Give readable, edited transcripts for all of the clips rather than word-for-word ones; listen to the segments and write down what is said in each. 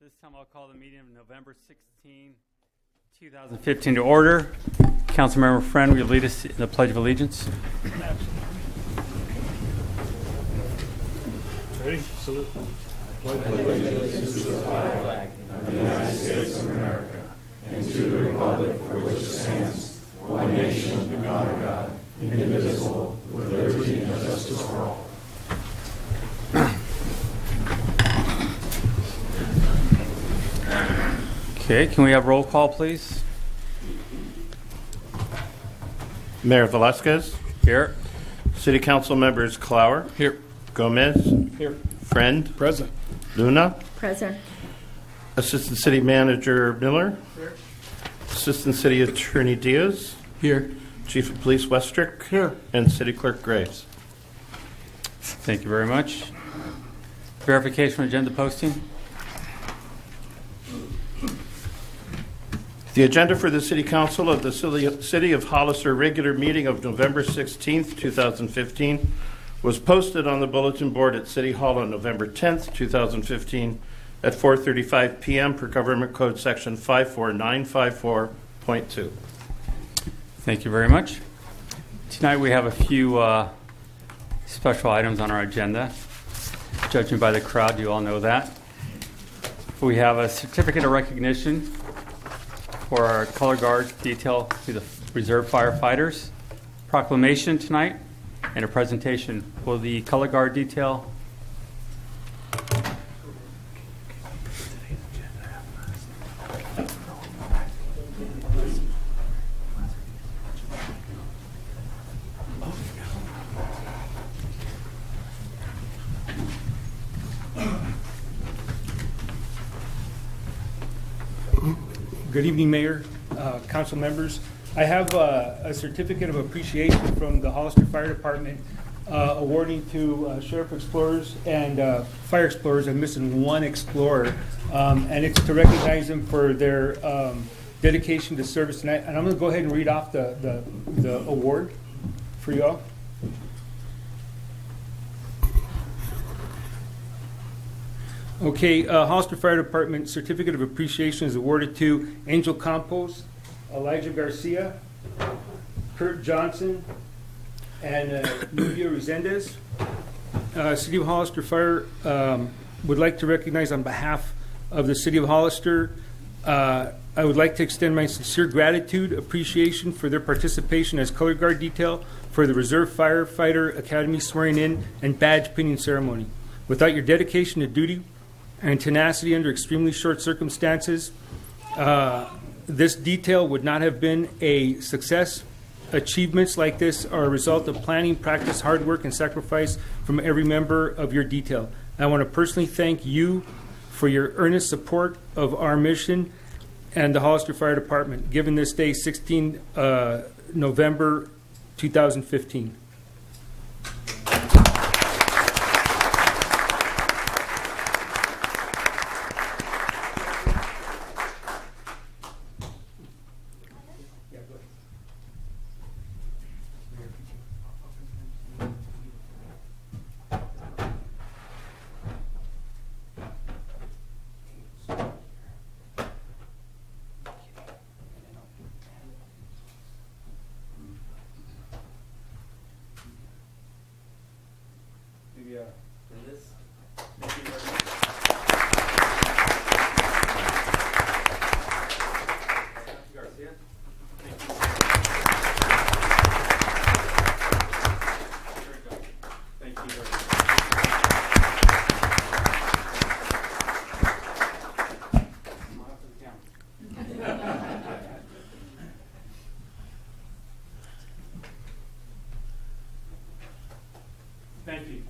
This time I'll call the meeting of November 16, 2015 to order. Councilmember Friend, will you lead us in the Pledge of Allegiance? Ready? Salute. Pledge allegiance to the flag of the United States of America and to the republic for which it stands, one nation under God, indivisible, with liberty and justice for all. Okay, can we have roll call, please? Mayor Velasquez. Here. City Council members Clower. Here. Gomez. Here. Friend. Present. Luna. Present. Assistant City Manager Miller. Here. Assistant City Attorney Diaz. Here. Chief of Police Westrick. Here. And City Clerk Graves. Thank you very much. Verification of agenda posting. The agenda for the City Council of the City of Hollister regular meeting of November 16th, 2015 was posted on the bulletin board at City Hall on November 10th, 2015 at 4:35 p.m. per Government Code Section 54954.2. Thank you very much. Tonight we have a few special items on our agenda. Judging by the crowd, you all know that. We have a certificate of recognition for our color guard detail to the reserve firefighters, proclamation tonight, and a presentation. Will the color guard detail? Good evening, Mayor, council members. I have a certificate of appreciation from the Hollister Fire Department awarding to Sheriff Explorers and Fire Explorers. I'm missing one Explorer, and it's to recognize them for their dedication to service tonight. And I'm going to go ahead and read off the award for you all. Okay, Hollister Fire Department Certificate of Appreciation is awarded to Angel Campos, Elijah Garcia, Kurt Johnson, and Nubia Resendez. City of Hollister Fire would like to recognize on behalf of the City of Hollister, I would like to extend my sincere gratitude, appreciation for their participation as color guard detail for the Reserve Firefighter Academy swearing in and badge pinning ceremony. Without your dedication to duty and tenacity under extremely short circumstances, this detail would not have been a success. Achievements like this are a result of planning, practice, hard work, and sacrifice from every member of your detail. I want to personally thank you for your earnest support of our mission and the Hollister Fire Department, given this day, 16 November 2015. Thank you.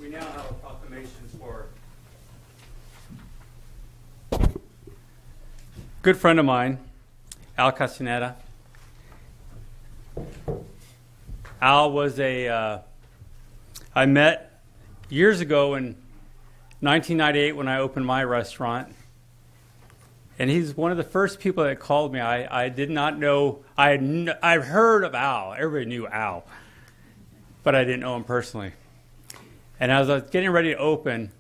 We now have a proclamation for a good friend of mine, Al Castaneda. Al was I met years ago in 1998 when I opened my restaurant. And he's one of the first people that called me. I did not know. I've heard of Al. Everybody knew Al, but I didn't know him personally. And as I was getting ready to open,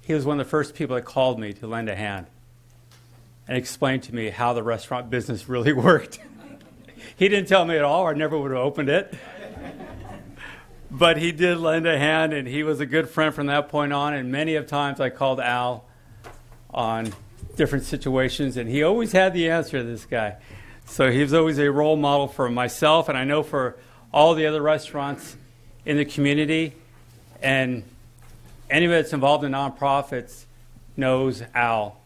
he was one of the first people that called me to lend a hand and explain to me how the restaurant business really worked. He didn't tell me at all, or I never would have opened it. But he did lend a hand, and he was a good friend from that point on. And many of times I called Al on different situations, and he always had the answer to this guy. So he was always a role model for myself, and I know for all the other restaurants in the community. And anybody that's involved in nonprofits knows Al,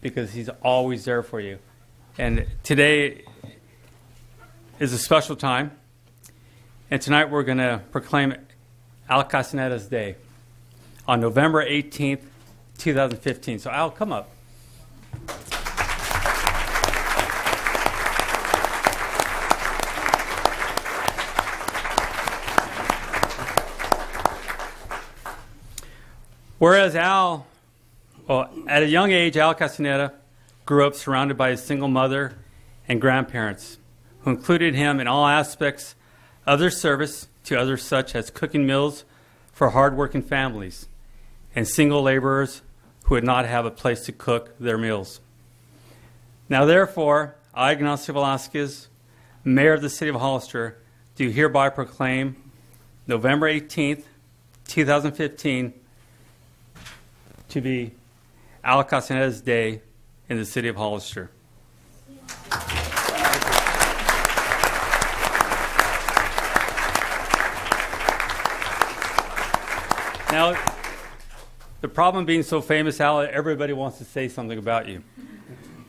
because he's always there for you. And today is a special time. And tonight we're going to proclaim Al Castaneda's Day on November 18th, 2015. So Al, come up. Whereas Al, at a young age, Al Castaneda grew up surrounded by his single mother and grandparents, who included him in all aspects of their service to others, such as cooking meals for hardworking families and single laborers who would not have a place to cook their meals. Now, therefore, I, Ignacio Velasquez, Mayor of the City of Hollister, do hereby proclaim November 18th, 2015, to be Al Castaneda's Day in the City of Hollister. Now, the problem being so famous, Al, everybody wants to say something about you.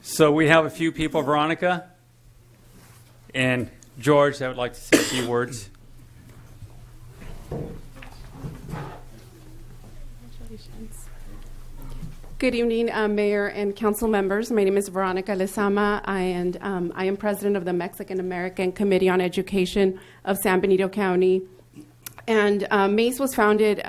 So we have a few people, Veronica and George, that would like to say a few words. Good evening, Mayor and Council members. My name is Veronica Lezama, and I am President of the Mexican American Committee on Education of San Benito County. And MACE was founded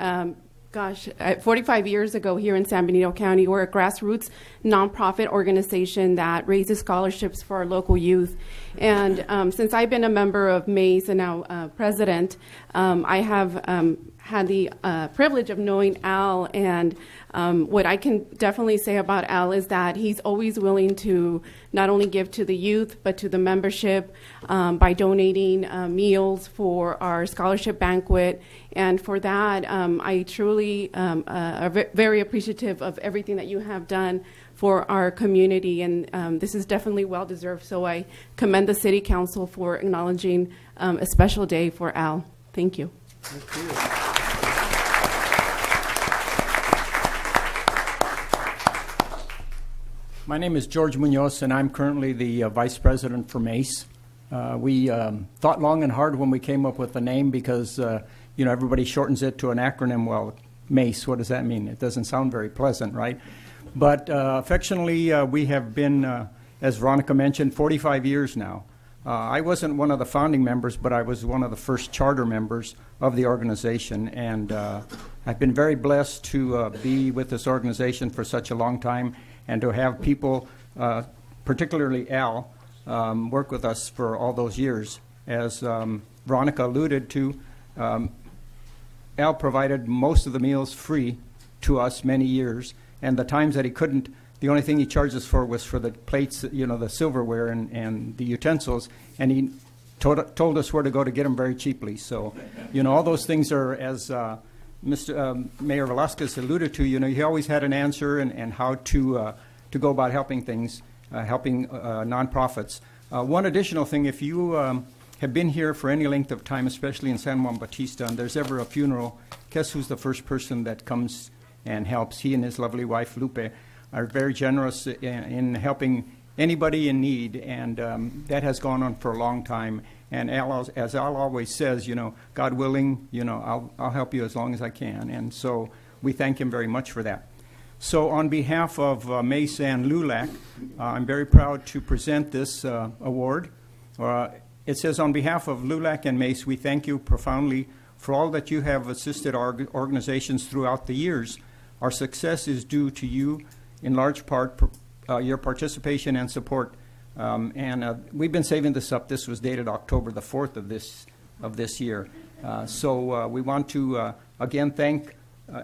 45 years ago here in San Benito County. We're a grassroots nonprofit organization that raises scholarships for our local youth. And since I've been a member of MACE and now president, I have had the privilege of knowing Al. And what I can definitely say about Al is that he's always willing to not only give to the youth, but to the membership by donating meals for our scholarship banquet. And for that, I truly are very appreciative of everything that you have done for our community. And this is definitely well-deserved. So I commend the City Council for acknowledging a special day for Al. Thank you. Thank you. My name is George Munoz, and I'm currently the Vice President for MACE. We thought long and hard when we came up with the name because, everybody shortens it to an acronym. Well, MACE, what does that mean? It doesn't sound very pleasant, right? But affectionately, we have been, as Veronica mentioned, 45 years now. I wasn't one of the founding members, but I was one of the first charter members of the organization, and I've been very blessed to be with this organization for such a long time and to have people, particularly Al, work with us for all those years. As Veronica alluded to, Al provided most of the meals free to us many years, and the times that he couldn't, the only thing he charged us for was for the plates, the silverware and the utensils, and he told us where to go to get them very cheaply. So, all those things are, as Mr. Mayor Velasquez alluded to, he always had an answer and how to go about helping things, helping nonprofits. One additional thing, if you have been here for any length of time, especially in San Juan Bautista, and there's ever a funeral, guess who's the first person that comes and helps? He and his lovely wife, Lupe, are very generous in helping anybody in need, and that has gone on for a long time. And Al, as Al always says, God willing, I'll help you as long as I can. And so we thank him very much for that. So on behalf of MACE and LULAC, I'm very proud to present this award. It says, on behalf of LULAC and MACE, we thank you profoundly for all that you have assisted our organizations throughout the years. Our success is due to you, in large part, your participation and support. And we've been saving this up. This was dated October the 4th of this year. So we want to again thank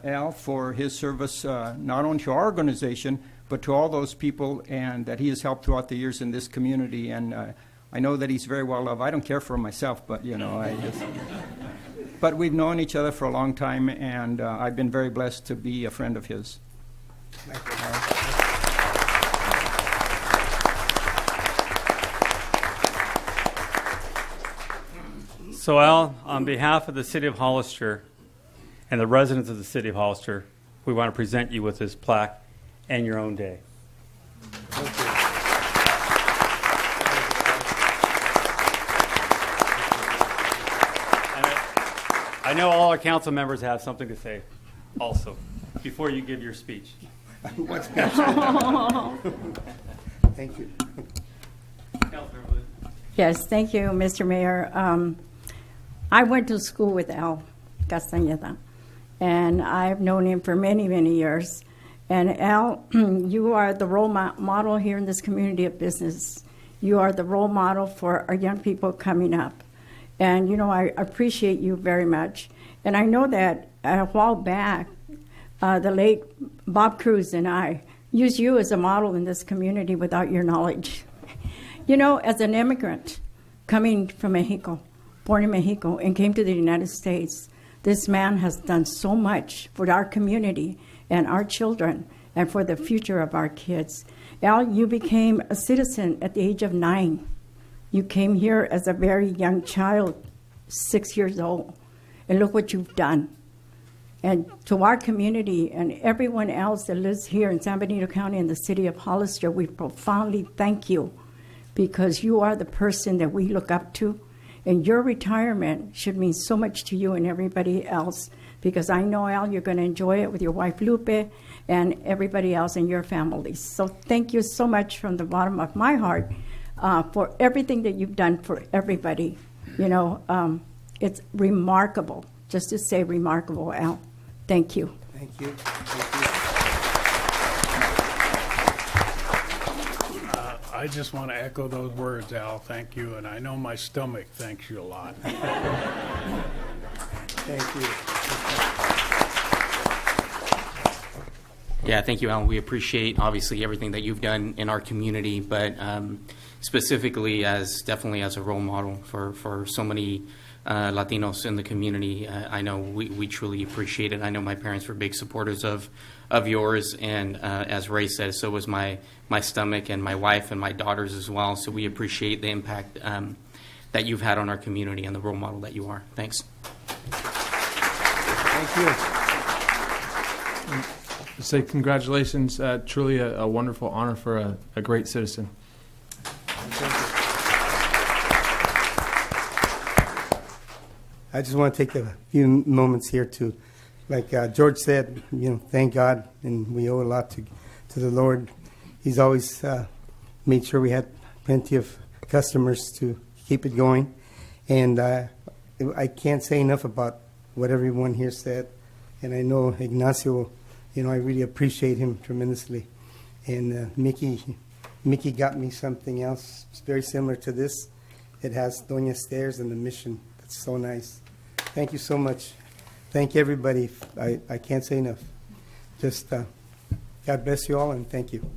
Al for his service not only to our organization but to all those people and that he has helped throughout the years in this community. And I know that he's very well loved. I don't care for him myself, but but we've known each other for a long time, and I've been very blessed to be a friend of his. So Al, on behalf of the City of Hollister and the residents of the City of Hollister, we want to present you with this plaque and your own day. I know all our council members have something to say also before you give your speech. Thank you. Councilmember. Yes, thank you, Mr. Mayor. I went to school with Al Castañeda, and I've known him for many, many years. And Al, you are the role model here in this community of business. You are the role model for our young people coming up. And, you know, I appreciate you very much. And I know that a while back, the late Bob Cruz and I used you as a model in this community without your knowledge. You know, as an immigrant coming from Mexico, born in Mexico, and came to the United States, this man has done so much for our community and our children and for the future of our kids. Al, you became a citizen at the age of 9. You came here as a very young child, 6 years old, and look what you've done. And to our community and everyone else that lives here in San Benito County and the city of Hollister, we profoundly thank you because you are the person that we look up to. And your retirement should mean so much to you and everybody else because I know, Al, you're going to enjoy it with your wife, Lupe, and everybody else in your family. So thank you so much from the bottom of my heart for everything that you've done for everybody. You know, it's remarkable, just to say remarkable, Al. Thank you. Thank you. I just want to echo those words, Al. Thank you. And I know my stomach thanks you a lot. Thank you. Yeah, thank you, Al. We appreciate, obviously, everything that you've done in our community, but specifically definitely as a role model for so many Latinos in the community. I know we truly appreciate it. I know my parents were big supporters of yours, and as Ray said, so was my stomach and my wife and my daughters as well. So we appreciate the impact that you've had on our community and the role model that you are. Thanks. Thank you. Say congratulations. Truly a wonderful honor for a great citizen. I just want to take a few moments here to, like George said, thank God, and we owe a lot to the Lord. He's always made sure we had plenty of customers to keep it going, and I can't say enough about what everyone here said, and I know Ignacio, I really appreciate him tremendously, and Mickey got me something else very similar to this. It has Doña Stairs and the Mission. That's so nice. Thank you so much. Thank everybody. I can't say enough. Just God bless you all, and thank you.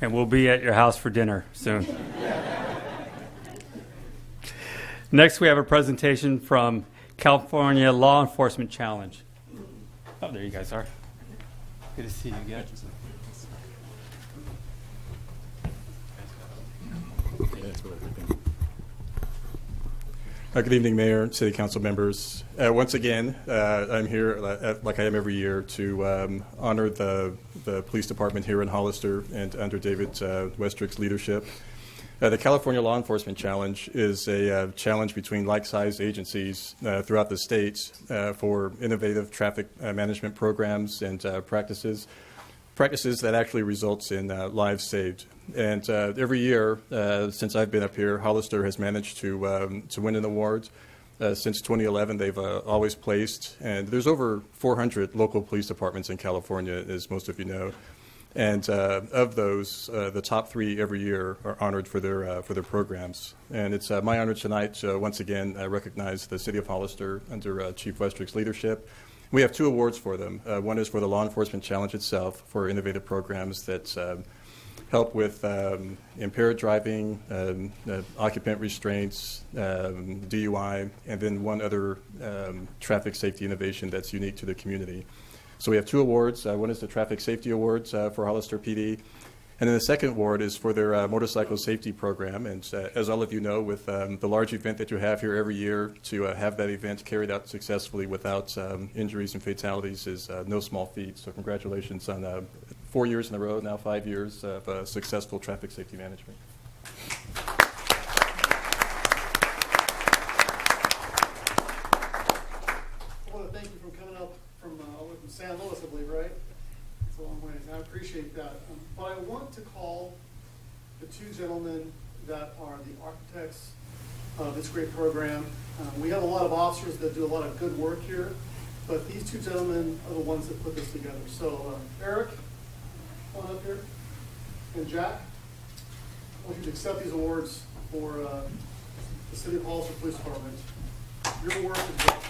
And we'll be at your house for dinner soon. Next, we have a presentation from California Law Enforcement Challenge. Oh, there you guys are. Good to see you again. Good evening, Mayor, City Council members. Once again, I'm here, like I am every year, to honor the police department here in Hollister and under David Westrick's leadership. The California Law Enforcement Challenge is a challenge between like-sized agencies throughout the states for innovative traffic management programs and practices. practices that actually results in lives saved. And every year since I've been up here, Hollister has managed to win an award. Since 2011, they've always placed, and there's over 400 local police departments in California, as most of you know. And of those, the top 3 every year are honored for their programs. And it's my honor tonight to once again recognize the City of Hollister under Chief Westrick's leadership. We have 2 awards for them. One is for the Law Enforcement Challenge itself for innovative programs that help with impaired driving, occupant restraints, DUI, and then one other traffic safety innovation that's unique to the community. So we have 2 awards. One is the Traffic Safety Awards for Hollister PD. And then the second award is for their motorcycle safety program. And as all of you know, with the large event that you have here every year, to have that event carried out successfully without injuries and fatalities is no small feat. So congratulations on 4 years in a row, now 5 years of successful traffic safety management. I want to thank you for coming up from all the way from San Luis, I believe, right? It's a long way. I appreciate that. But I want to call the 2 gentlemen that are the architects of this great program. We have a lot of officers that do a lot of good work here, but these 2 gentlemen are the ones that put this together. So Eric, come on up here, and Jack, I want you to accept these awards for the City of Hollister Police Department. Your work is great.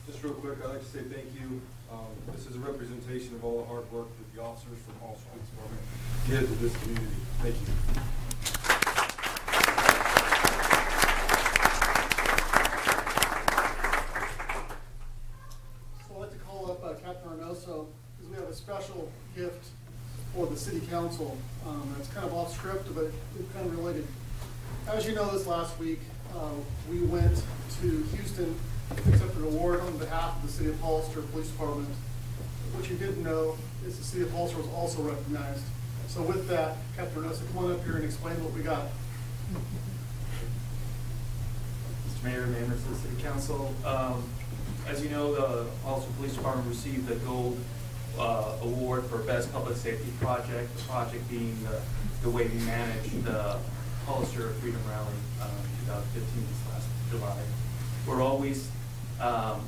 Just real quick, I'd like to say thank you. This is a representation of all the hard work that the officers from Hollister Police Department give to this community. Thank you. So I'd like to call up Captain Arnoso, because we have a special gift for the City Council. That's kind of off script, but it's kind of related. As you know, this last week, we went to Houston, accepted an award on behalf of the City of Hollister Police Department. What you didn't know is the City of Hollister was also recognized. So with that, Captain Arnoso, come on up here and explain what we got. Mr. Mayor, members of the City Council, as you know, the Hollister Police Department received the Gold Award for Best Public Safety Project, the project being the way we managed the Hollister Freedom Rally 2015 this last July. We're always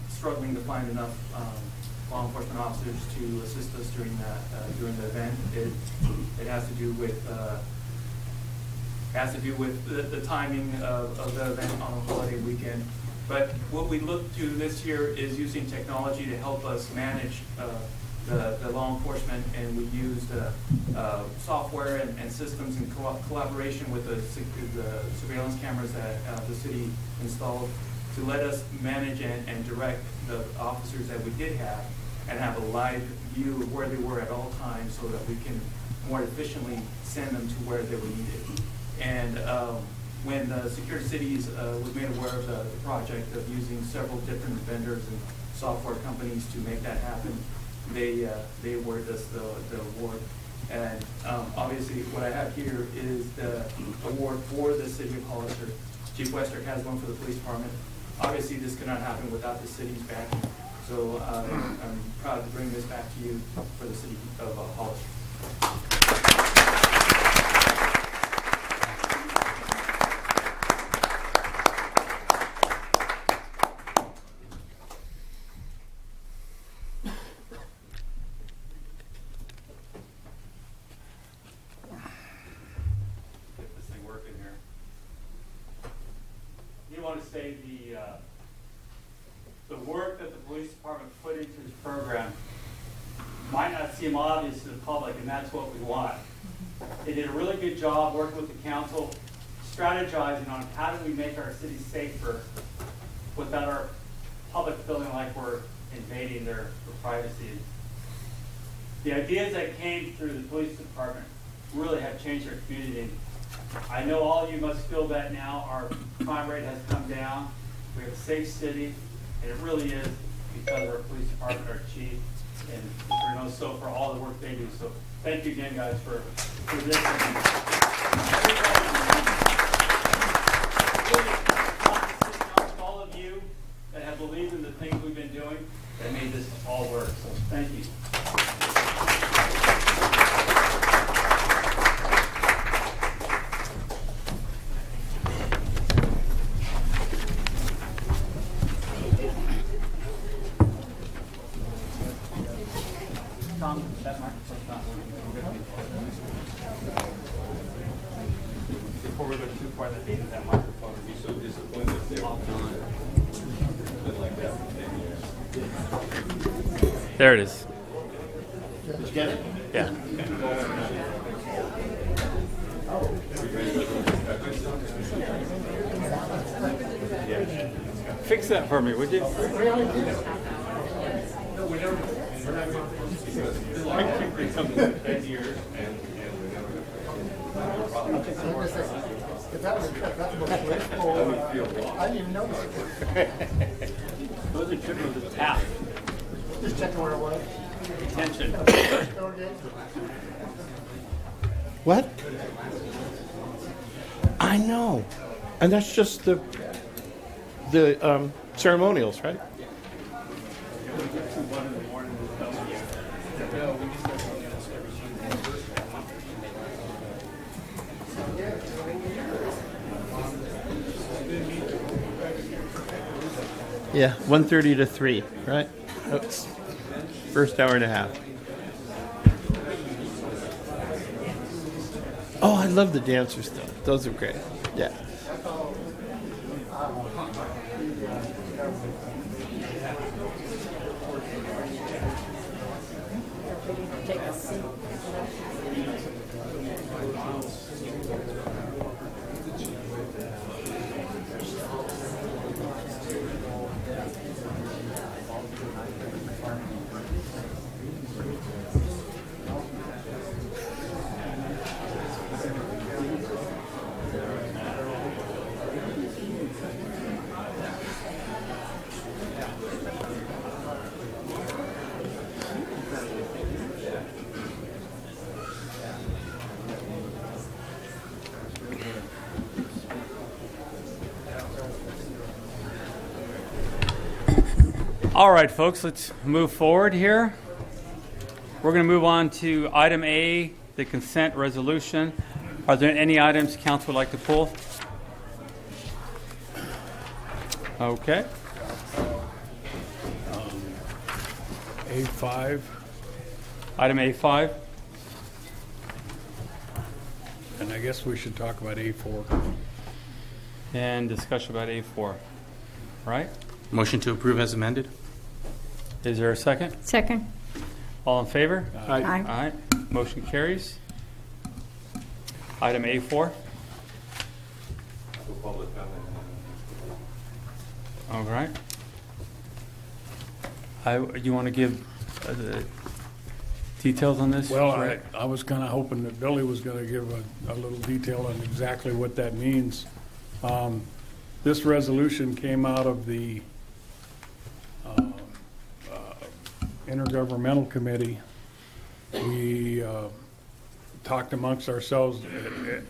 struggling to find enough law enforcement officers to assist us during the event. It has to do with the timing of the event on a holiday weekend. But what we look to this year is using technology to help us manage the law enforcement, and we used software and systems in collaboration with the surveillance cameras that the city installed to let us manage and direct the officers that we did have and have a live view of where they were at all times so that we can more efficiently send them to where they were needed. And when the Secure Cities was made aware of the project of using several different vendors and software companies to make that happen, they awarded us the award. And obviously what I have here is the award for the City of Hollister. Chief Westrick has one for the police department. Obviously this could not happen without the city's backing. So I'm proud to bring this back to you for the City of Hollister. The work that the police department put into this program might not seem obvious to the public, and that's what we want. They did a really good job working with the council, strategizing on how do we make our city safer without our public feeling like we're invading their privacy. The ideas that came through the police department really have changed our community. I know all of you must feel that now. Our crime rate has come down. We have a safe city, and it really is because of our police department, our chief, and Mr. Reynoso for all the work they do. So thank you again, guys, for this. All of you that have believed in the things we've been doing that made this all work. So thank you. Tom, that microphone's not working. Before we go too far, that microphone would be so disappointed if they were on. Been like that for 10 years. There it is. Did you get it? Yeah. Fix that for me, would you? If that was I didn't even notice it. Those are tripping with the tap. Just checking where it was. Attention. What? I know. And that's just the ceremonials, right? Yeah, 1:30 to 3, right? That's first hour and a half. Oh, I love the dancers though. Those are great. Yeah. Take a seat. All right, folks, let's move forward here. We're going to move on to item A, the consent resolution. Are there any items council would like to pull? Okay. A5, Item A5. and I guess we should talk about A4. And discussion about A4. Right? Motion to approve as amended? Is there a second? Second. All in favor? Aye. Aye. Motion carries. Item A4. All right. You want to give the details on this? Well, Right. I was kind of hoping that Billy was going to give a little detail on exactly what that means. This resolution came out of the Intergovernmental Committee. We talked amongst ourselves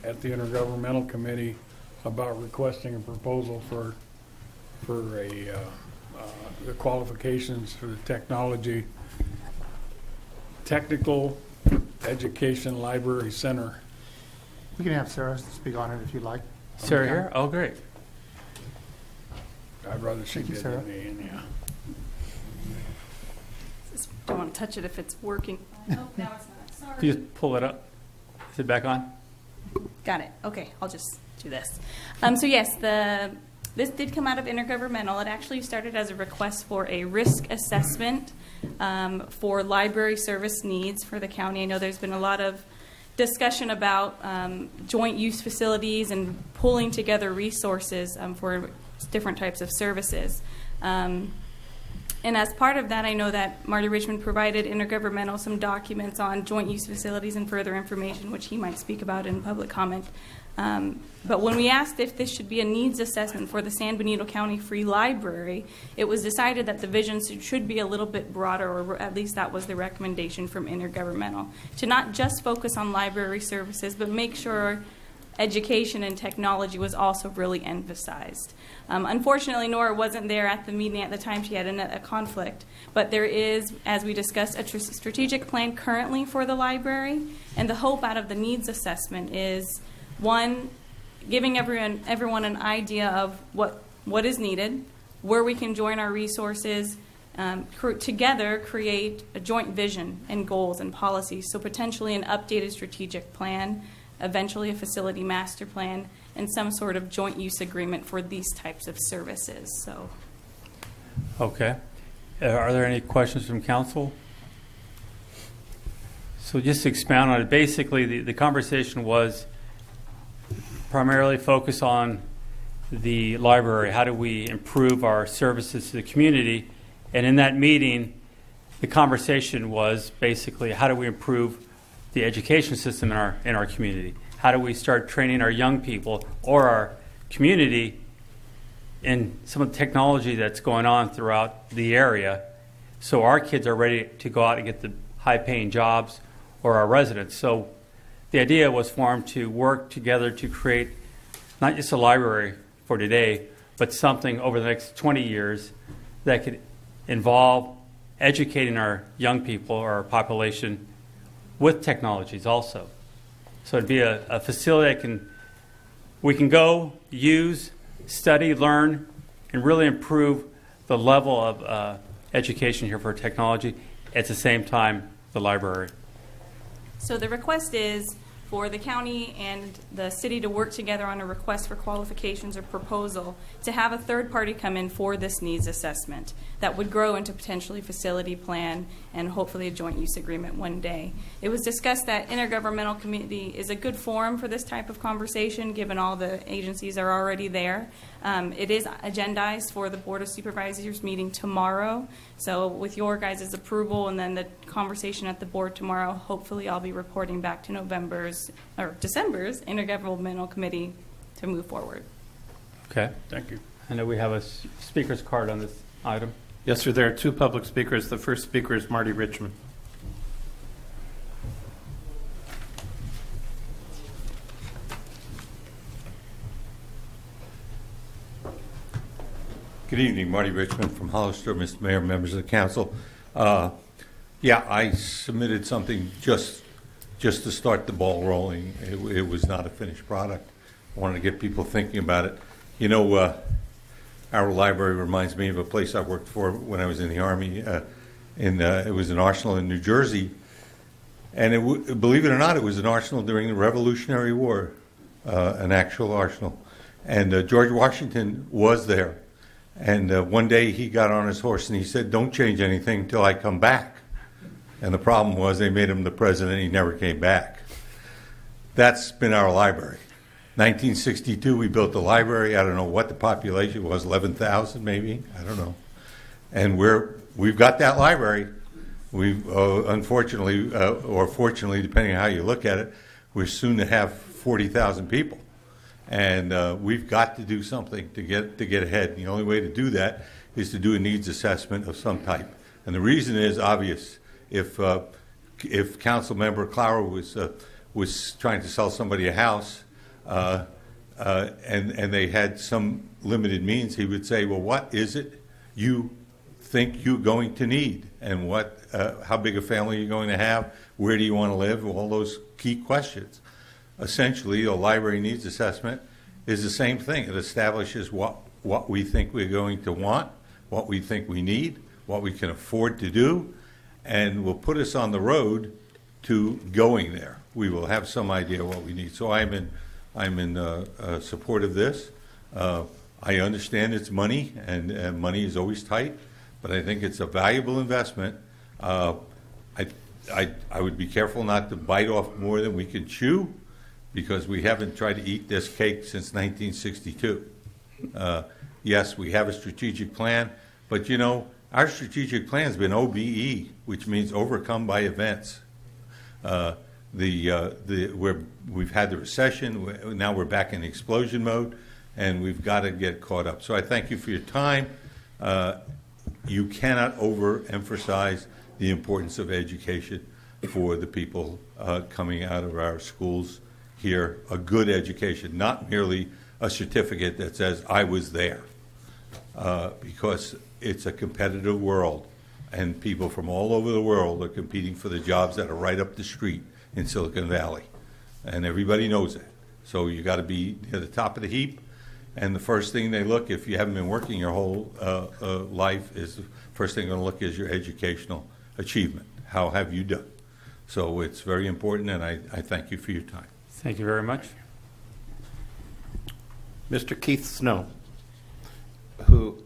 at the Intergovernmental Committee about requesting a proposal for the qualifications for the Technical Education Library Center. We can have Sarah speak on it if you'd like. Sarah here? Oh, great. I'd rather she Thank you, did Sarah. than me, and yeah. Don't want to touch it if it's working. Oh, now it's not. Sorry. Can you just pull it up? Is it back on? Got it. Okay, I'll just do this. So yes, this did come out of Intergovernmental. It actually started as a request for a risk assessment for library service needs for the county. I know there's been a lot of discussion about joint use facilities and pulling together resources for different types of services. And as part of that, I know that Marty Richmond provided Intergovernmental some documents on joint use facilities and further information, which he might speak about in public comment. But when we asked if this should be a needs assessment for the San Benito County Free Library, it was decided that the vision should be a little bit broader, or at least that was the recommendation from Intergovernmental, to not just focus on library services, but make sure education and technology was also really emphasized. Unfortunately, Nora wasn't there at the meeting at the time. She had a conflict. But there is, as we discussed, a strategic plan currently for the library. And the hope out of the needs assessment is, one, giving everyone an idea of what is needed, where we can join our resources, together create a joint vision and goals and policies. So potentially an updated strategic plan, eventually a facility master plan, and some sort of joint use agreement for these types of services. So, okay. Are there any questions from council? So just to expound on it, basically the conversation was primarily focused on the library. How do we improve our services to the community? And in that meeting, the conversation was basically how do we improve the education system in our community? How do we start training our young people or our community in some of the technology that's going on throughout the area so our kids are ready to go out and get the high-paying jobs, or our residents? So the idea was for them to work together to create not just a library for today, but something over the next 20 years that could involve educating our young people or our population with technologies also. So it'd be a facility that we can go, use, study, learn, and really improve the level of education here for technology. At the same time, the library. So the request is for the county and the city to work together on a request for qualifications or proposal to have a third party come in for this needs assessment that would grow into potentially facility plan and hopefully a joint use agreement one day. It was discussed that intergovernmental committee is a good forum for this type of conversation given all the agencies are already there. It is agendized for the Board of Supervisors meeting tomorrow. So with your guys' approval and then the conversation at the board tomorrow, hopefully I'll be reporting back to December's Intergovernmental Committee to move forward. Okay. Thank you. I know we have a speaker's card on this item. Yes, sir. There are two public speakers. The first speaker is Marty Richmond. Good evening, Marty Richmond from Hollister, Mr. Mayor, members of the council. Yeah, I submitted something just to start the ball rolling. It was not a finished product. I wanted to get people thinking about it. You know, our library reminds me of a place I worked for when I was in the Army. It was an arsenal in New Jersey. And believe it or not, it was an arsenal during the Revolutionary War, an actual arsenal. And George Washington was there. And one day he got on his horse and he said, "Don't change anything until I come back." And the problem was they made him the president. He never came back. That's been our library. 1962, we built the library. I don't know what the population was, 11,000 maybe. I don't know. And we've got that library. We've unfortunately, or fortunately, depending on how you look at it, we're soon to have 40,000 people. And we've got to do something to get ahead. The only way to do that is to do a needs assessment of some type. And the reason is obvious. If Council Member Clower was trying to sell somebody a house, and they had some limited means, he would say, "Well, what is it you think you're going to need, and how big a family you're going to have? Where do you want to live?" All those key questions. Essentially, a library needs assessment is the same thing. It establishes what we think we're going to want, what we think we need, what we can afford to do, and will put us on the road to going there. We will have some idea what we need. So I'm in support of this. I understand it's money, and money is always tight, but I think it's a valuable investment. I would be careful not to bite off more than we can chew, because we haven't tried to eat this cake since 1962. Yes, we have a strategic plan, but you know, our strategic plan has been OBE, which means overcome by events. we've had the recession. Now we're back in explosion mode, and we've got to get caught up. So I thank you for your time. You cannot overemphasize the importance of education for the people coming out of our schools here. A good education, not merely a certificate that says I was there, because it's a competitive world, and people from all over the world are competing for the jobs that are right up the street in Silicon Valley, and everybody knows that. So you got to be near the top of the heap, and the first thing they look, if you haven't been working your whole life, is the first thing they're going to look is your educational achievement. How have you done? So it's very important, and I thank you for your time. Thank you very much. Mr. Keith Snow, who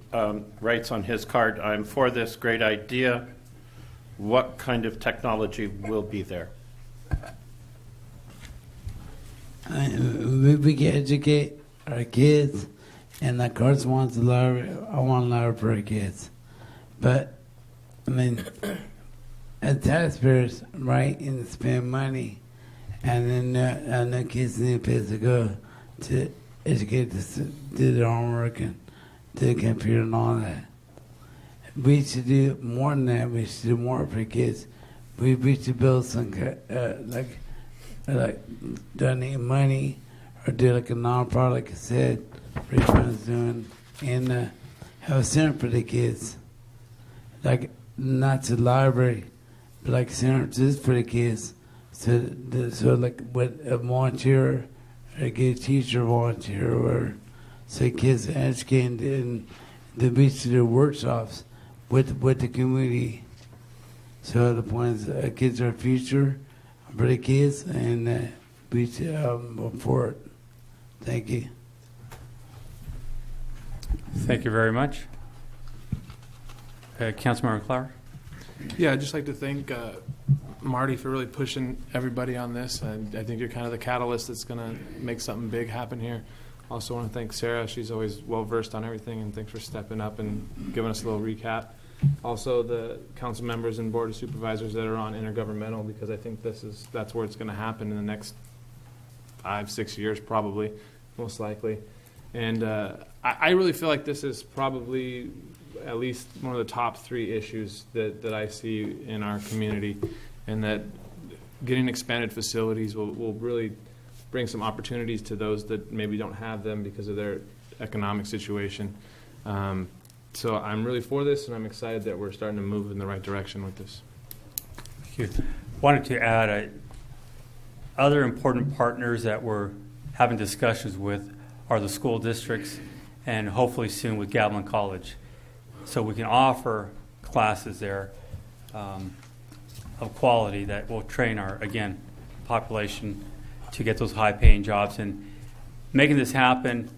writes on his card, I'm for this great idea. What kind of technology will be there? We can educate our kids, and of course, I want a library for our kids. But, I mean, as taxpayers, right, and spend money, and then the kids need a place to go to educate, to do their homework and do the computer and all that. We should do more than that. We should do more for kids. We should build some, like donate money or do like a nonprofit, like I said, Richmond's doing, and have a center for the kids. Like, not the library, but like a center just for the kids. So like with a volunteer, or get a teacher volunteer, or so kids are educated, and we should do workshops with the community. So the point is, kids are our future for the kids, and we should for it. Thank you. Thank you very much. Councilmember Clower. Yeah, I'd just like to thank Marty for really pushing everybody on this. I think you're kind of the catalyst that's going to make something big happen here. Also want to thank Sarah. She's always well-versed on everything, and thanks for stepping up and giving us a little recap. Also, the council members and board of supervisors that are on intergovernmental, because I think that's where it's going to happen in the next 5-6 years, probably, most likely. And I really feel like this is probably at least one of the top 3 issues that I see in our community, and that getting expanded facilities will really bring some opportunities to those that maybe don't have them because of their economic situation. So I'm really for this, and I'm excited that we're starting to move in the right direction with this. Thank you. Wanted to add other important partners that we're having discussions with are the school districts, and hopefully soon with Gavilan College. So we can offer classes there of quality that will train our, again, population to get those high-paying jobs. And making this happen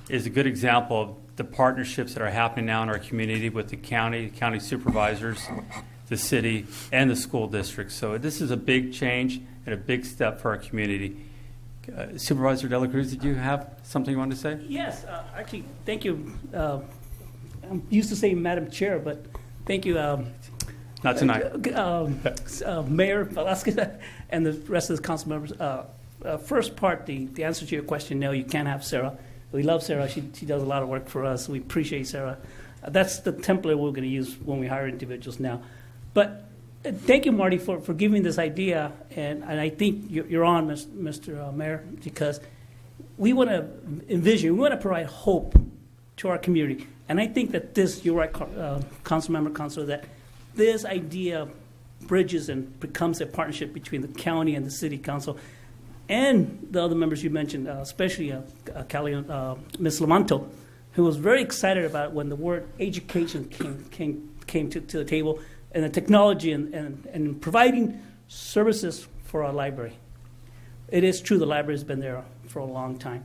is a good example of the partnerships that are happening now in our community with the county supervisors, the city, and the school districts. So this is a big change and a big step for our community. Supervisor De La Cruz, did you have something you wanted to say? Yes, actually, thank you. I'm used to saying Madam Chair, but thank you. Not tonight. Mayor Velasquez and the rest of the council members. First part, the answer to your question, no, you can't have Sarah. We love Sarah. She does a lot of work for us. We appreciate Sarah. That's the template we're going to use when we hire individuals now. But thank you, Marty, for giving this idea. And I think you're on, Mr. Mayor, because we want to envision, we want to provide hope to our community. And I think that this, you're right, Councilor, that this idea bridges and becomes a partnership between the county and the city council and the other members you mentioned, especially Ms. Lamanto, who was very excited about when the word education came to the table, and the technology and providing services for our library. It is true the library has been there for a long time.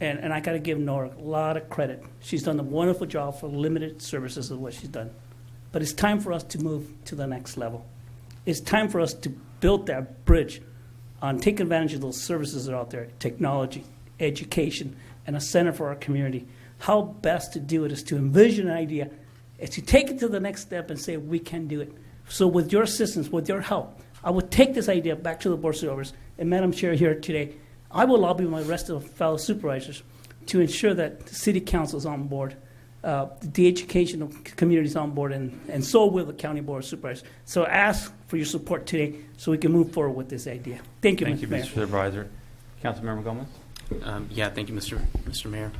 And I got to give Nora a lot of credit. She's done a wonderful job for limited services of what she's done. But it's time for us to move to the next level. It's time for us to build that bridge on take advantage of those services that are out there, technology, education, and a center for our community. How best to do it is to envision an idea, is to take it to the next step and say, we can do it. So with your assistance, with your help, I will take this idea back to the Board of Supervisors, and Madam Chair here today, I will lobby with my rest of the fellow supervisors to ensure that the City Council is on board, the educational community is on board, and so will the County Board of Supervisors. So ask for your support today so we can move forward with this idea. Thank you, Mr. Mayor. Mr. Supervisor. Councilmember Gomez? Yeah, thank you, Mr. Mayor.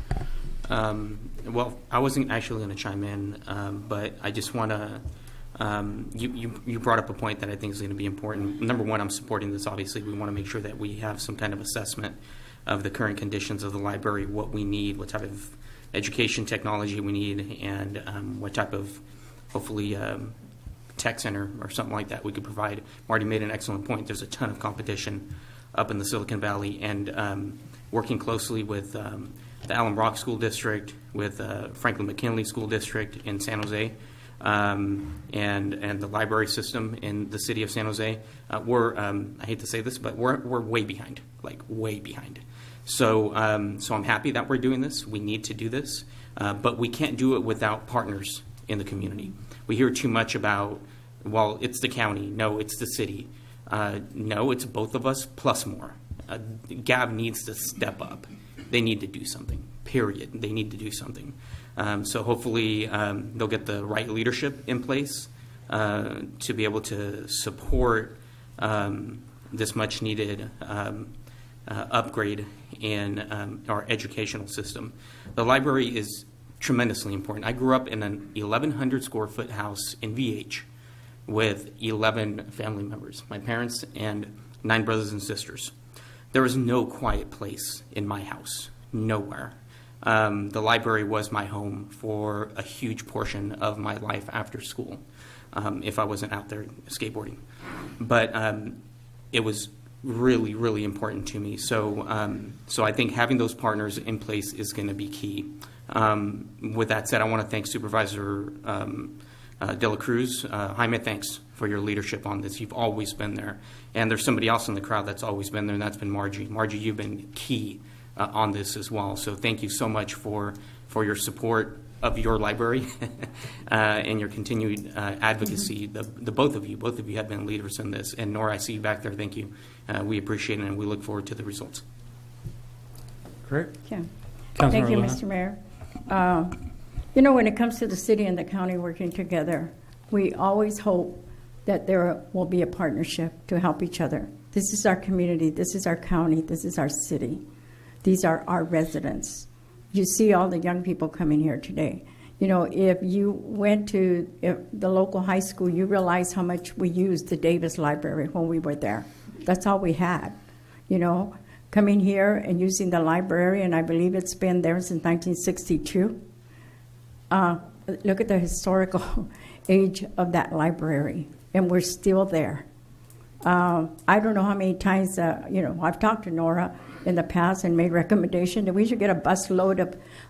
Well, I wasn't actually going to chime in, but I just want to, you brought up a point that I think is going to be important. Number one, I'm supporting this. Obviously, we want to make sure that we have some kind of assessment of the current conditions of the library, what we need, what type of education technology we need, and what type of, hopefully, tech center or something like that we could provide. Marty made an excellent point. There's a ton of competition up in the Silicon Valley, and working closely with the Allen Rock School District, with Franklin McKinley School District in San Jose, and the library system in the city of San Jose. We're, I hate to say this, but we're way behind, like way behind. So I'm happy that we're doing this. We need to do this, but we can't do it without partners in the community. We hear too much about, well, it's the county. No, it's the city. No, it's both of us plus more. Gov needs to step up. They need to do something, period. They need to do something. So hopefully they'll get the right leadership in place to be able to support this much needed upgrade in our educational system. The library is tremendously important. I grew up in an 1,100 square foot house in VH with 11 family members, my parents and 9 brothers and sisters. There was no quiet place in my house, nowhere. The library was my home for a huge portion of my life after school, if I wasn't out there skateboarding. But it was really, really important to me. So I think having those partners in place is going to be key. With that said, I want to thank Supervisor De La Cruz. Jaime, thanks for your leadership on this. You've always been there. And there's somebody else in the crowd that's always been there, and that's been Margie. Margie, you've been key on this as well. So thank you so much for your support of your library and your continued advocacy. The both of you have been leaders in this. And Nora, I see you back there. Thank you. We appreciate it, and we look forward to the results. Great. Yeah. Thank you, Mr. Mayor. When it comes to the city and the county working together, we always hope that there will be a partnership to help each other. This is our community. This is our county. This is our city. These are our residents. You see all the young people coming here today. If you went to the local high school, you realize how much we used the Davis Library when we were there. That's all we had. Coming here and using the library, and I believe it's been there since 1962. Look at the historical age of that library, and we're still there. I don't know how many times, I've talked to Nora in the past and made recommendation that we should get a bus load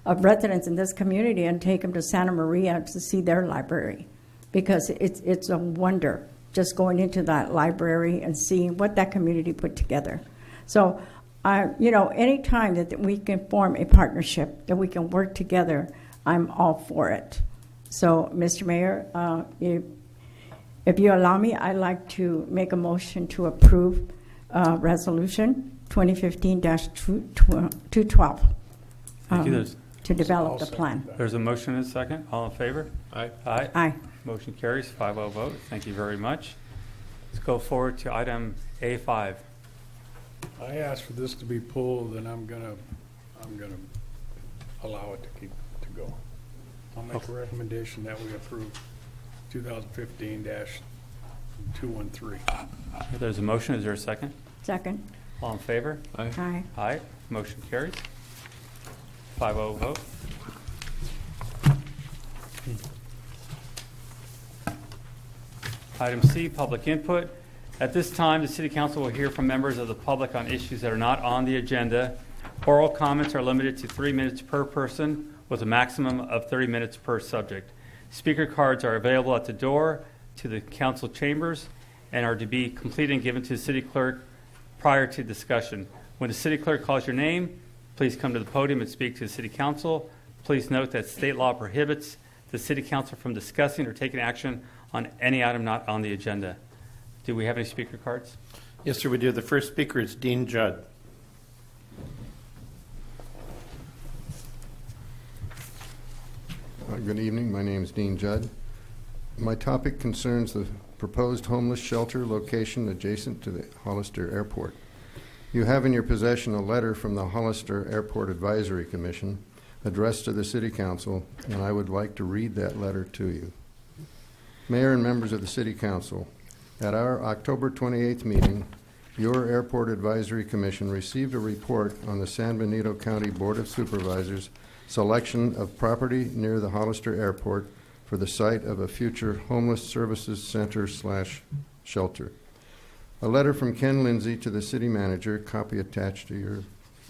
of residents in this community and take them to Santa Maria to see their library, because it's a wonder just going into that library and seeing what that community put together. So, any time that we can form a partnership, that we can work together, I'm all for it. So, Mr. Mayor, if you allow me, I'd like to make a motion to approve Resolution 2015-212 to develop the plan. There's a motion and a second. All in favor? Aye. Aye. Aye. Motion carries 5-0 vote. Thank you very much. Let's go forward to item A5. I asked for this to be pulled, and I'm gonna allow it to go. I'll make a recommendation that we approve 2015-213. There's a motion. Is there a second? Second. All in favor? Aye. Aye. Aye. Motion carries 5-0 vote. Item C, public input. At this time, the City Council will hear from members of the public on issues that are not on the agenda. Oral comments are limited to 3 minutes per person with a maximum of 30 minutes per subject. Speaker cards are available at the door to the council chambers and are to be completed and given to the city clerk prior to discussion. When the city clerk calls your name, please come to the podium and speak to the city council. Please note that state law prohibits the city council from discussing or taking action on any item not on the agenda. Do we have any speaker cards? Yes, sir, we do. The first speaker is Dean Judd. Good evening. My name is Dean Judd. My topic concerns the proposed homeless shelter location adjacent to the Hollister Airport. You have in your possession a letter from the Hollister Airport Advisory Commission addressed to the City Council, and I would like to read that letter to you. Mayor and members of the City Council, at our October 28th meeting, your Airport Advisory Commission received a report on the San Benito County Board of Supervisors' selection of property near the Hollister Airport for the site of a future homeless services center/shelter. A letter from Ken Lindsay to the city manager, copy attached to your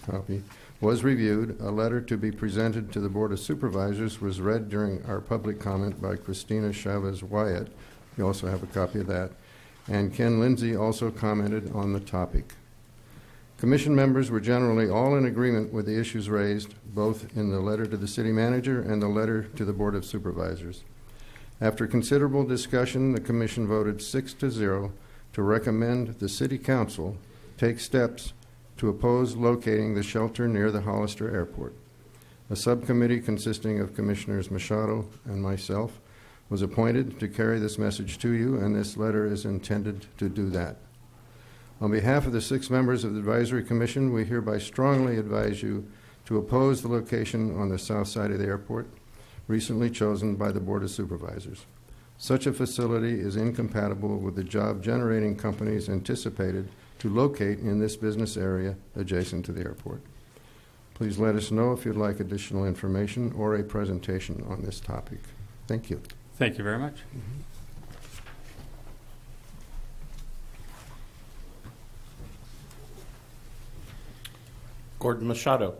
copy, was reviewed. A letter to be presented to the Board of Supervisors was read during our public comment by Christina Chavez Wyatt. You also have a copy of that. And Ken Lindsay also commented on the topic. Commission members were generally all in agreement with the issues raised, both in the letter to the city manager and the letter to the Board of Supervisors. After considerable discussion, the Commission voted 6-0 to recommend the City Council take steps to oppose locating the shelter near the Hollister Airport. A subcommittee consisting of Commissioners Machado and myself was appointed to carry this message to you, and this letter is intended to do that. On behalf of the 6 members of the Advisory Commission, we hereby strongly advise you to oppose the location on the south side of the airport, recently chosen by the Board of Supervisors. Such a facility is incompatible with the job-generating companies anticipated to locate in this business area adjacent to the airport. Please let us know if you'd like additional information or a presentation on this topic. Thank you. Thank you very much. Gordon Machado.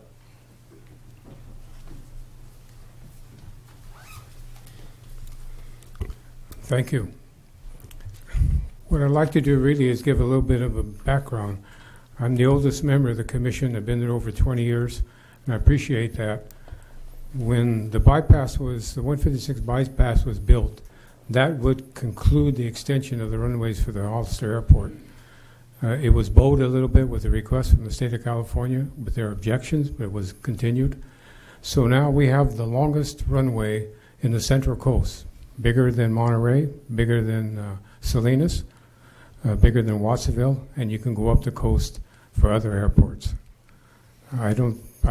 Thank you. What I'd like to do really is give a little bit of a background. I'm the oldest member of the commission. I've been there over 20 years, and I appreciate that. When the 156 bypass was built, that would conclude the extension of the runways for the Hollister Airport. It was bowed a little bit with a request from the state of California with their objections, but it was continued. So now we have the longest runway in the Central Coast, bigger than Monterey, bigger than Salinas, bigger than Watsonville, and you can go up the coast for other airports. I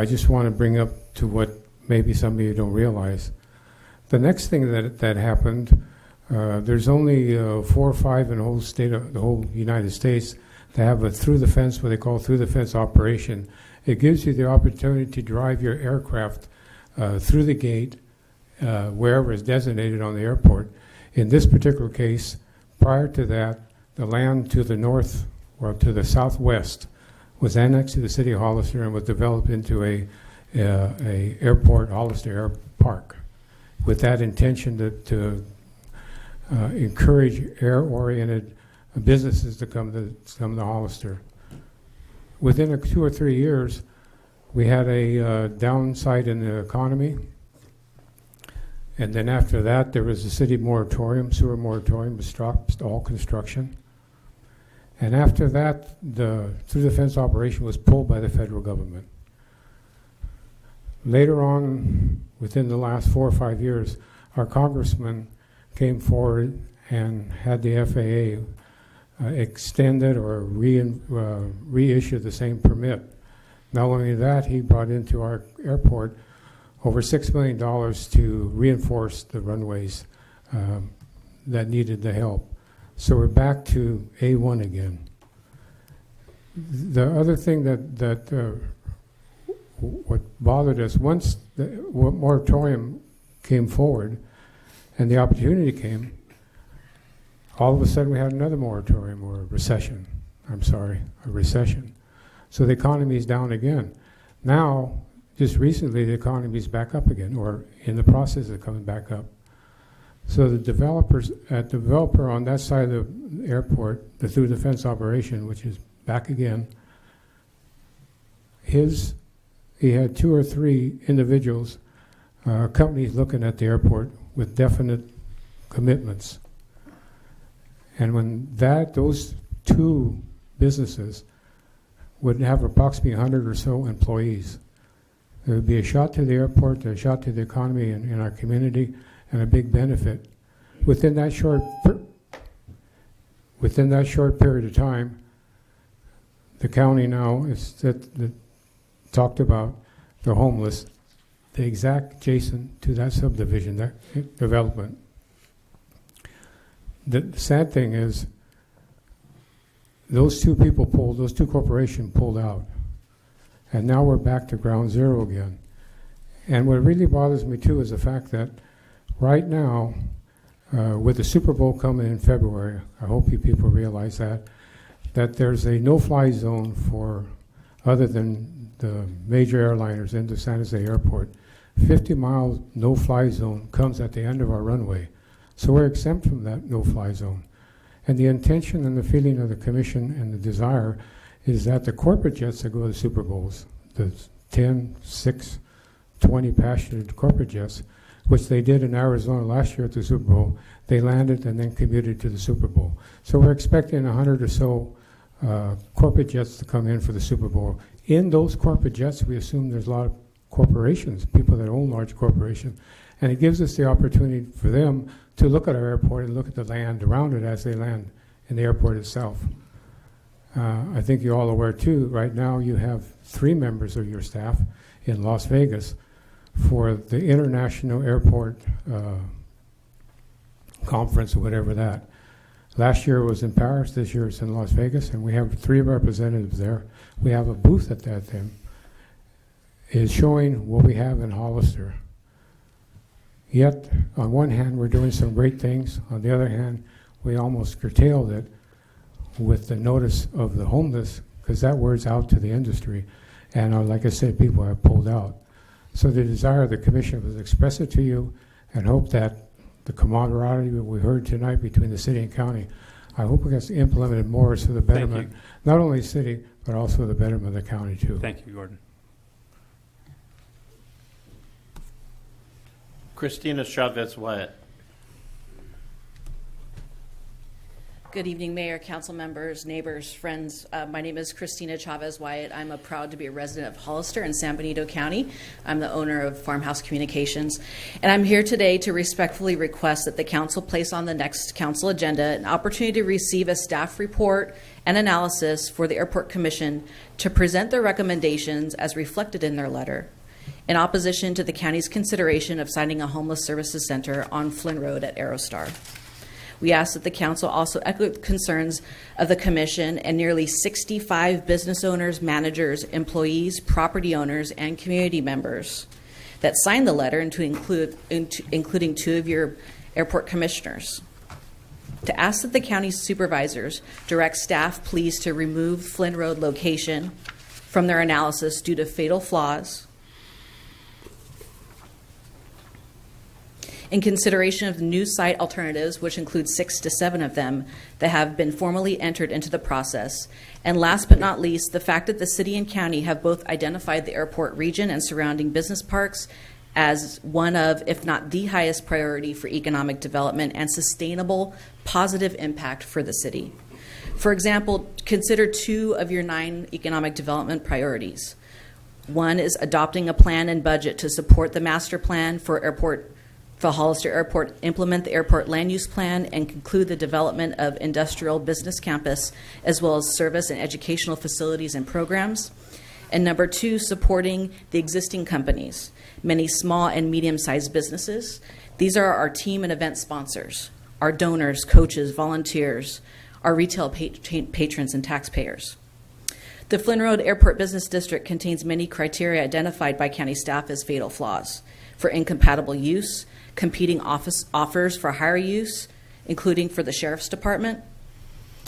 just want to bring up to what maybe some of you don't realize. The next thing that happened, there's only 4 or 5 in the whole United States that have a through the fence, what they call through the fence operation. It gives you the opportunity to drive your aircraft through the gate wherever is designated on the airport. In this particular case, prior to that, the land to the north or to the southwest was annexed to the city of Hollister and was developed into a airport, Hollister Air Park, with that intention to encourage air-oriented businesses to come to Hollister. Within 2 or 3 years, we had a downside in the economy. And then after that, there was a city moratorium, sewer moratorium, was stopped all construction. And after that, the through the fence operation was pulled by the federal government. Later on, within the last 4 or 5 years, our congressman came forward and had the FAA extended or reissue the same permit. Not only that, he brought into our airport over $6 million to reinforce the runways that needed the help. So we're back to A1 again. The other thing that what bothered us, once the moratorium came forward and the opportunity came, all of a sudden we had another moratorium or a recession. A recession. So the economy is down again. Now, just recently, the economy is back up again, or in the process of coming back up. So the developer on that side of the airport, the through the fence operation, which is back again, he had 2 or 3 individuals, companies looking at the airport with definite commitments. And when those two businesses would have approximately 100 or so employees, it would be a shot to the airport, a shot to the economy in our community, and a big benefit. Within that short period of time, the county now is talked about the homeless, the exact adjacent to that subdivision, that development. The sad thing is, those two corporations pulled out. And now we're back to ground zero again. And what really bothers me too is the fact that right now, with the Super Bowl coming in February, I hope you people realize that there's a no-fly zone for, other than the major airliners into San Jose Airport. 50-mile no-fly zone comes at the end of our runway. So we're exempt from that no-fly zone. And the intention and the feeling of the commission and the desire is that the corporate jets that go to the Super Bowls, the 10, 6, 20 passenger corporate jets, which they did in Arizona last year at the Super Bowl, they landed and then commuted to the Super Bowl. So we're expecting 100 or so corporate jets to come in for the Super Bowl. In those corporate jets, we assume there's a lot of corporations, people that own large corporations, and it gives us the opportunity for them to look at our airport and look at the land around it as they land in the airport itself. I think you're all aware too, right now you have 3 members of your staff in Las Vegas for the International Airport Conference or whatever that. Last year it was in Paris, this year it's in Las Vegas, and we have 3 representatives there. We have a booth at that thing. Is showing what we have in Hollister. Yet, on one hand, we're doing some great things. On the other hand, we almost curtailed it with the notice of the homeless, because that word's out to the industry. And like I said, people have pulled out. So the desire of the commission was to express it to you and hope that the camaraderie that we heard tonight between the city and county, I hope it gets implemented more so the betterment, not only the city, but also the betterment of the county too. Thank you, Gordon. Christina Chavez Wyatt. Good evening, Mayor, council members, neighbors, friends. My name is Christina Chavez Wyatt. I'm proud to be a resident of Hollister in San Benito County. I'm the owner of Farmhouse Communications. And I'm here today to respectfully request that the council place on the next council agenda an opportunity to receive a staff report and analysis for the Airport Commission to present their recommendations as reflected in their letter, in opposition to the county's consideration of signing a homeless services center on Flynn Road at Aerostar. We ask that the council also echo the concerns of the commission and nearly 65 business owners, managers, employees, property owners, and community members that signed the letter, and to including 2 of your airport commissioners. To ask that the county supervisors direct staff please to remove Flynn Road location from their analysis due to fatal flaws, in consideration of the new site alternatives, which include 6 to 7 of them that have been formally entered into the process. And last but not least, the fact that the city and county have both identified the airport region and surrounding business parks as one of, if not the highest priority for economic development and sustainable positive impact for the city. For example, consider 2 of your 9 economic development priorities. One is adopting a plan and budget to support the master plan for Hollister Airport, implement the airport land use plan, and conclude the development of industrial business campus, as well as service and educational facilities and programs. And number 2, supporting the existing companies, many small and medium-sized businesses. These are our team and event sponsors, our donors, coaches, volunteers, our retail patrons, and taxpayers. The Flynn Road Airport Business District contains many criteria identified by county staff as fatal flaws for incompatible use, competing offers for higher use, including for the sheriff's department,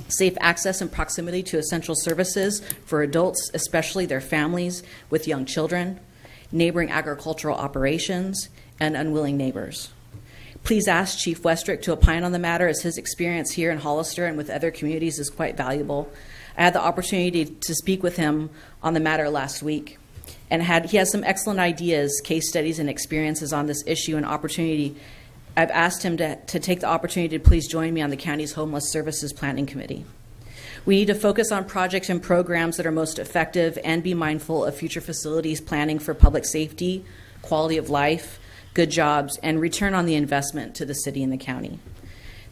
safe access and proximity to essential services for adults, especially their families with young children, neighboring agricultural operations, and unwilling neighbors. Please ask Chief Westrick to opine on the matter, as his experience here in Hollister and with other communities is quite valuable. I had the opportunity to speak with him on the matter last week, and he has some excellent ideas, case studies, and experiences on this issue, and opportunity I've asked him to take the opportunity to please join me on the county's Homeless Services Planning Committee. We need to focus on projects and programs that are most effective and be mindful of future facilities planning for public safety, quality of life, good jobs, and return on the investment to the city and the county.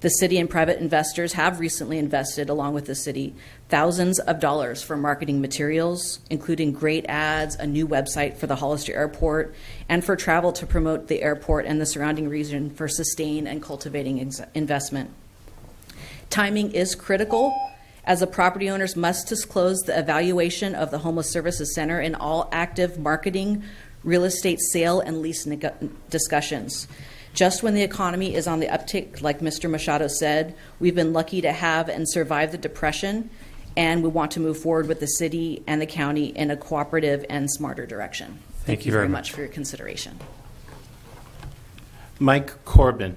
The city and private investors have recently invested, along with the city, thousands of dollars for marketing materials, including great ads, a new website for the Hollister Airport, and for travel to promote the airport and the surrounding region for sustained and cultivating investment. Timing is critical, as the property owners must disclose the evaluation of the Homeless Services Center in all active marketing, real estate sale, and lease discussions. Just when the economy is on the uptick, like Mr. Machado said, we've been lucky to have and survive the Depression, and we want to move forward with the city and the county in a cooperative and smarter direction. Thank you very much for your consideration. Mike Corbin.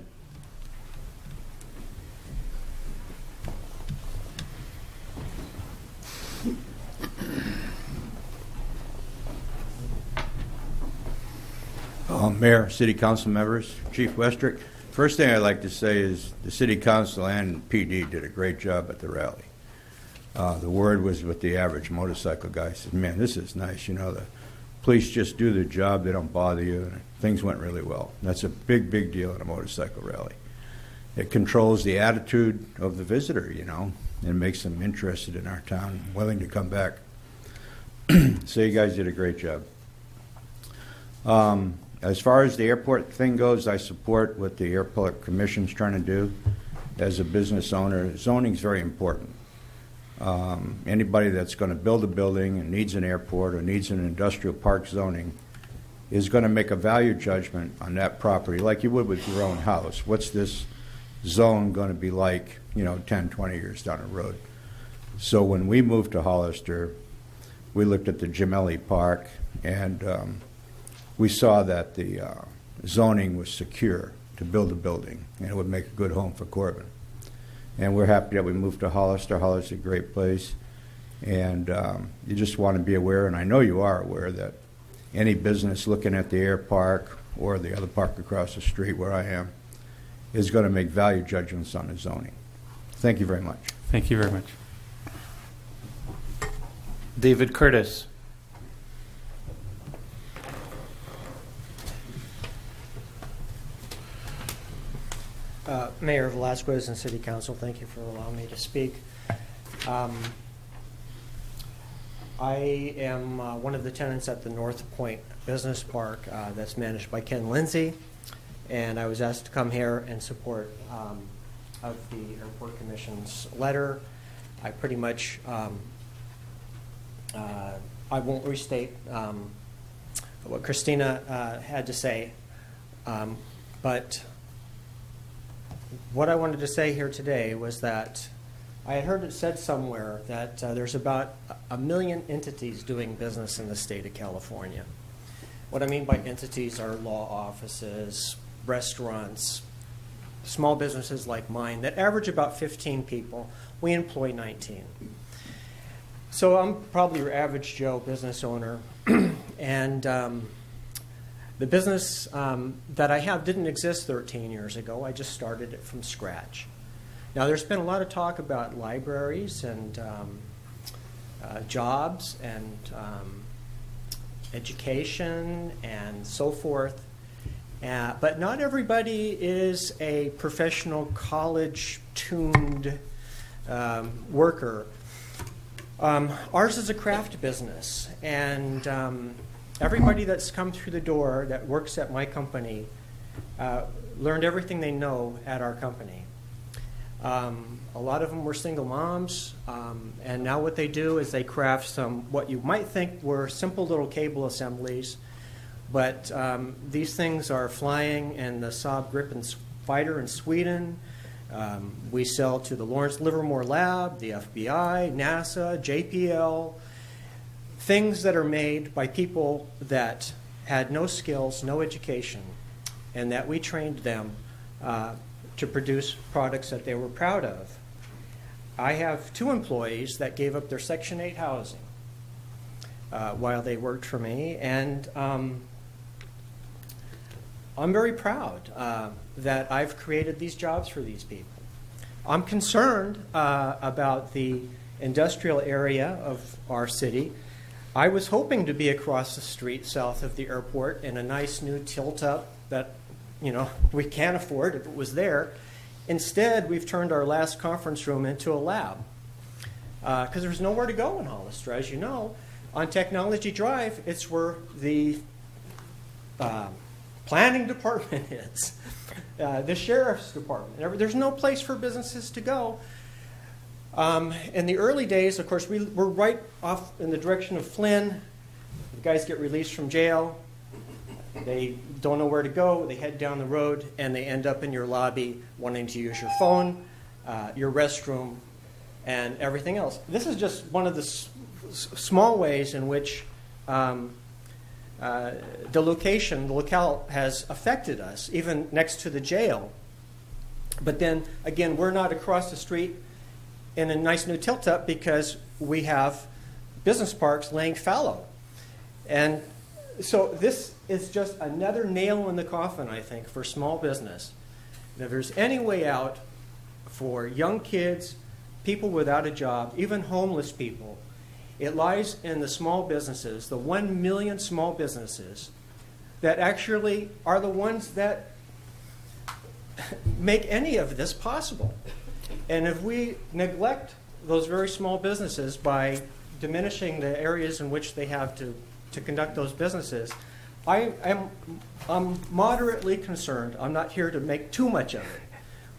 Mayor, City Council members, Chief Westrick. First thing I'd like to say is the City Council and PD did a great job at the rally. The word was with the average motorcycle guy. Said, man, this is nice. You know, the police just do their job. They don't bother you. And things went really well. That's a big, big deal in a motorcycle rally. It controls the attitude of the visitor, you know, and makes them interested in our town, willing to come back. So you guys did a great job. As far as the airport thing goes, I support what the Airport Commission's trying to do. As a business owner, zoning is very important. Anybody that's going to build a building and needs an airport or needs an industrial park zoning is going to make a value judgment on that property like you would with your own house. What's this zone going to be like, 10, 20 years down the road? So when we moved to Hollister, we looked at the Gemelli Park, and we saw that the zoning was secure to build a building, and it would make a good home for Corbin. And we're happy that we moved to Hollister. Hollister's a great place. And you just want to be aware, and I know you are aware, that any business looking at the air park or the other park across the street where I am is going to make value judgments on the zoning. Thank you very much. Thank you very much. David Curtis. Mayor Velasquez and City Council, thank you for allowing me to speak. I am one of the tenants at the North Point Business Park that's managed by Ken Lindsay, and I was asked to come here in support of the Airport Commission's letter. I pretty much, I won't restate what Christina had to say, but what I wanted to say here today was that I had heard it said somewhere that there's about 1 million entities doing business in the state of California. What I mean by entities are law offices, restaurants, small businesses like mine that average about 15 people. We employ 19. So I'm probably your average Joe business owner, and the business that I have didn't exist 13 years ago. I just started it from scratch. Now, there's been a lot of talk about libraries and jobs and education and so forth, but not everybody is a professional college-tuned worker. Ours is a craft business, and everybody that's come through the door that works at my company learned everything they know at our company. A lot of them were single moms, and now what they do is they craft some what you might think were simple little cable assemblies, but these things are flying in the Saab Gripen fighter in Sweden. We sell to the Lawrence Livermore Lab, the FBI, NASA, JPL, things that are made by people that had no skills, no education, and that we trained them to produce products that they were proud of. I have 2 employees that gave up their Section 8 housing while they worked for me, and I'm very proud that I've created these jobs for these people. I'm concerned about the industrial area of our city. I was hoping to be across the street south of the airport in a nice new tilt-up that, we can't afford if it was there. Instead, we've turned our last conference room into a lab because there's nowhere to go in Hollister. As you know, on Technology Drive, it's where the planning department is, the sheriff's department. There's no place for businesses to go. In the early days, of course, we're right off in the direction of Flynn. The guys get released from jail. They don't know where to go. They head down the road, and they end up in your lobby wanting to use your phone, your restroom, and everything else. This is just one of the small ways in which the locale has affected us, even next to the jail. But then, again, we're not across the street in a nice new tilt-up because we have business parks laying fallow. And so this is just another nail in the coffin, I think, for small business. And if there's any way out for young kids, people without a job, even homeless people, it lies in the small businesses, the 1 million small businesses that actually are the ones that make any of this possible. And if we neglect those very small businesses by diminishing the areas in which they have to conduct those businesses, I'm moderately concerned. I'm not here to make too much of it.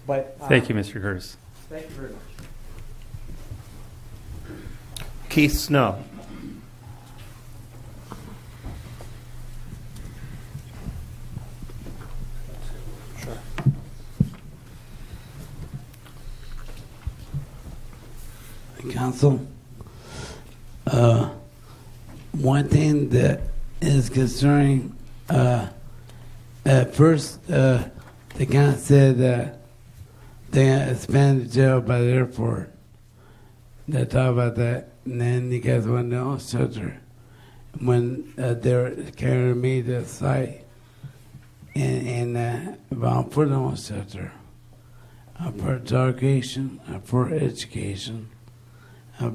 But thank you, Mr. Curtis. Thank you very much. Keith Snow. Sure. Council, one thing that is concerning, at first, the council said that they got expanded jail by the airport. They talked about that, and then you guys went to shelter when they were carrying me to the site and about for the shelter. For education, for education. For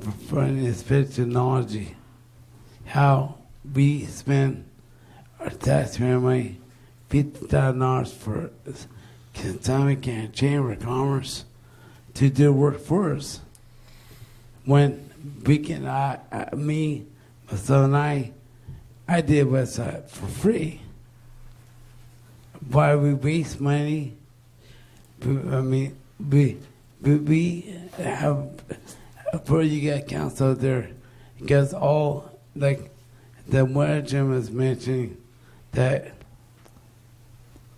technology, how we spend our taxpayer money, $50,000 for Kentucky Chamber of Commerce to do work for us. When we can, me, my son, and I did website for free. Why we waste money? We have. Before you got council there, because all, like the one Jim was mentioning, that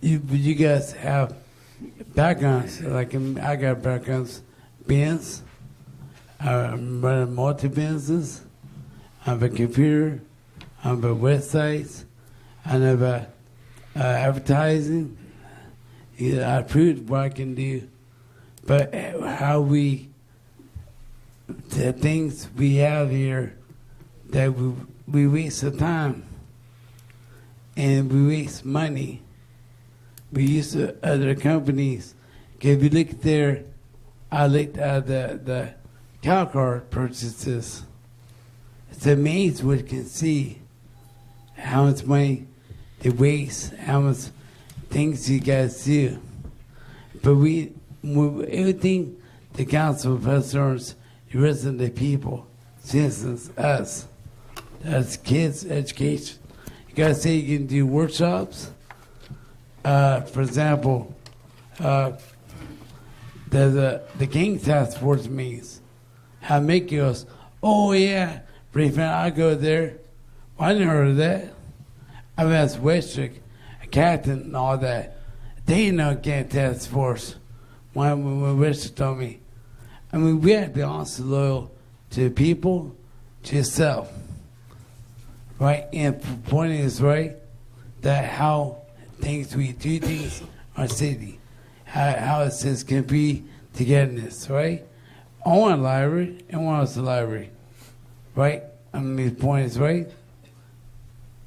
you guys have backgrounds, like I got backgrounds, business, I'm running multi-businesses, I have a computer, I have a websites, I have a advertising, I proved what I can do, but how the things we have here, that we waste the time and we waste money. We use other companies. If you look there, I looked at the cow card purchases. It's amazing what you can see, how much money they waste, how much things you guys do. But everything the council concerns the rest of the people, citizens, us, as kids, education. You guys say you can do workshops. For example, the King Task Force meetings. How Mickey goes, oh yeah, briefing, I go there. Well, I didn't heard of that. I've asked Westrick, a captain, and all that. They know King Task Force. When Westrick told me, I mean, we have to be honest and loyal to people, to yourself, right? And the point is, right, that how we do things in our city, how it says can be togetherness, right? I want a library, and one else a library, right? I mean, the point is, right?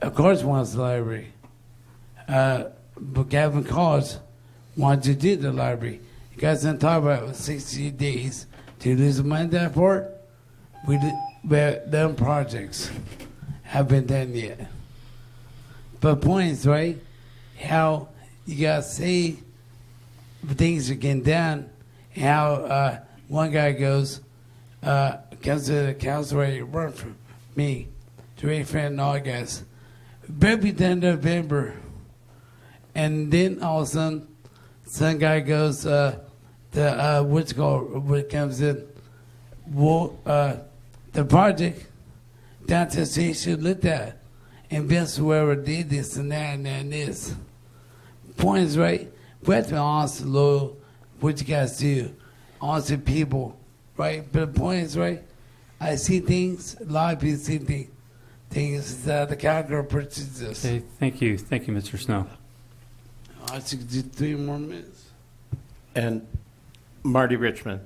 Of course, one else a library. but Gavin Collins wanted to do the library. You guys didn't talk about 60 days to lose money in that part. But them projects have been done yet. But point is, right, how you got to say things are getting done, and how one guy goes, comes to the council ready to run for me, to ready for and all guys. Better be done in November. And then all of a sudden, some guy goes, what's called, when it comes in, the project down to the city should look at. Invest whoever did this and that and this. Point is, right, we have to be honest and loyal what you guys do. Honest to people, right? But the point is, right, I see things, a lot of people see things that the county purchases this. Okay, thank you. Thank you, Mr. Snow. I should do 3 more minutes. And Marty Richmond.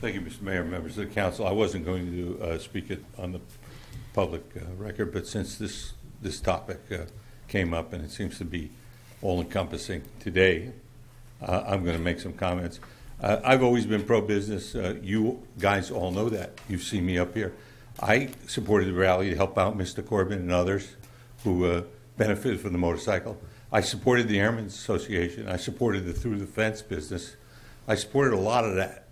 Thank you, Mr. Mayor, members of the council. I wasn't going to speak it on the public record, but since this topic came up and it seems to be all-encompassing today, I'm going to make some comments. I've always been pro-business. You guys all know that. You've seen me up here. I supported the rally to help out Mr. Corbin and others who benefited from the motorcycle. I supported the Airmen's Association. I supported the Through the Fence business. I supported a lot of that.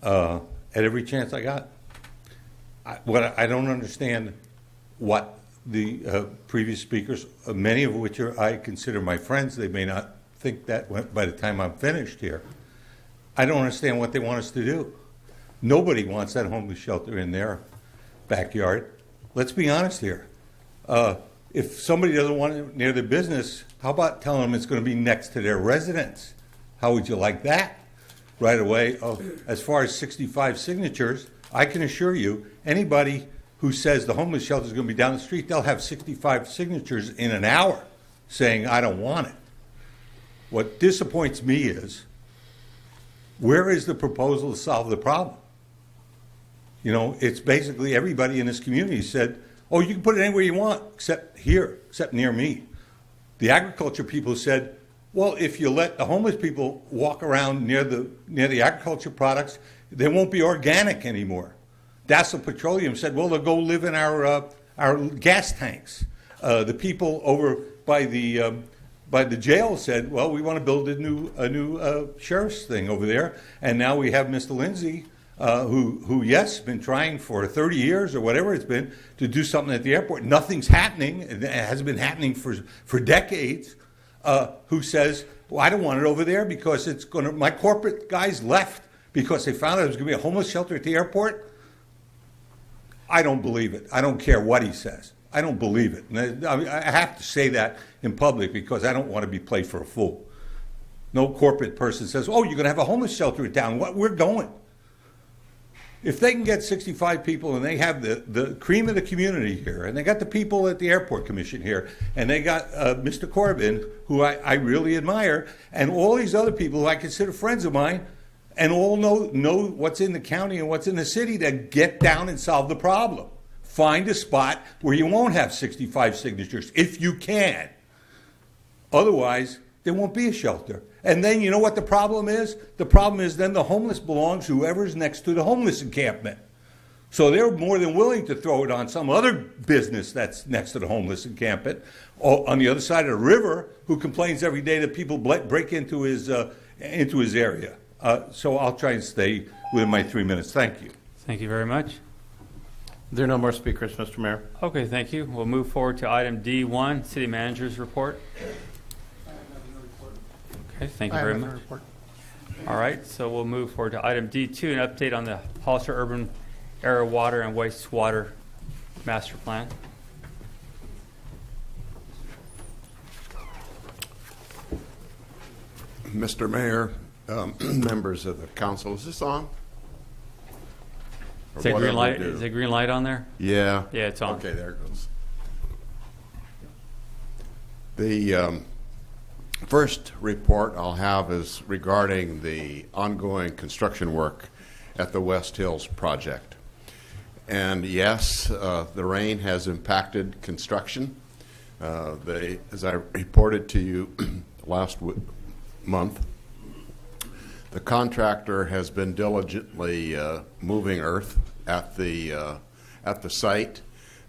At every chance I got. I don't understand what the previous speakers, many of which I consider my friends, they may not think that by the time I'm finished here. I don't understand what they want us to do. Nobody wants that homeless shelter in their backyard. Let's be honest here. If somebody doesn't want it near their business, how about telling them it's going to be next to their residence? How would you like that? Right away. As far as 65 signatures, I can assure you, anybody who says the homeless shelter is going to be down the street, they'll have 65 signatures in an hour saying, I don't want it. What disappoints me is, where is the proposal to solve the problem? You know, it's basically everybody in this community said, oh, you can put it anywhere you want, except here, except near me. The agriculture people said, well, if you let the homeless people walk around near the agriculture products, they won't be organic anymore. Dassel Petroleum said, well, they'll go live in our gas tanks. The people over by the jail said, well, we want to build a new sheriff's thing over there. And now we have Mr. Lindsay, who yes, been trying for 30 years or whatever it's been to do something at the airport. Nothing's happening. It hasn't been happening for decades. Who says, well, I don't want it over there because it's going to, my corporate guys left because they found out there was going to be a homeless shelter at the airport. I don't believe it. I don't care what he says. I don't believe it. And I have to say that in public because I don't want to be played for a fool. No corporate person says, oh, you're going to have a homeless shelter in town. We're going. If they can get 65 people and they have the cream of the community here, and they got the people at the airport commission here, and they got Mr. Corbin, who I really admire, and all these other people who I consider friends of mine, and all know what's in the county and what's in the city, to get down and solve the problem. Find a spot where you won't have 65 signatures, if you can. Otherwise, there won't be a shelter. And then you know what the problem is? The problem is then the homeless belongs to whoever's next to the homeless encampment. So they're more than willing to throw it on some other business that's next to the homeless encampment on the other side of the river, who complains every day that people break into his area. So I'll try and stay within my 3 minutes. Thank you. Thank you very much. There are no more speakers, Mr. Mayor. Okay, thank you. We'll move forward to item D1, City Manager's Report. Okay, thank you very much. All right, so we'll move forward to item D2, an update on the Hollister Urban Area Water and Wastewater Master Plan. Mr. Mayor, members of the council, is this on? Is that green light? Is the green light on there? Yeah. Yeah, it's on. Okay, there it goes. The first report I'll have is regarding the ongoing construction work at the West Hills project. And yes, the rain has impacted construction. As I reported to you last month, the contractor has been diligently moving earth at the site,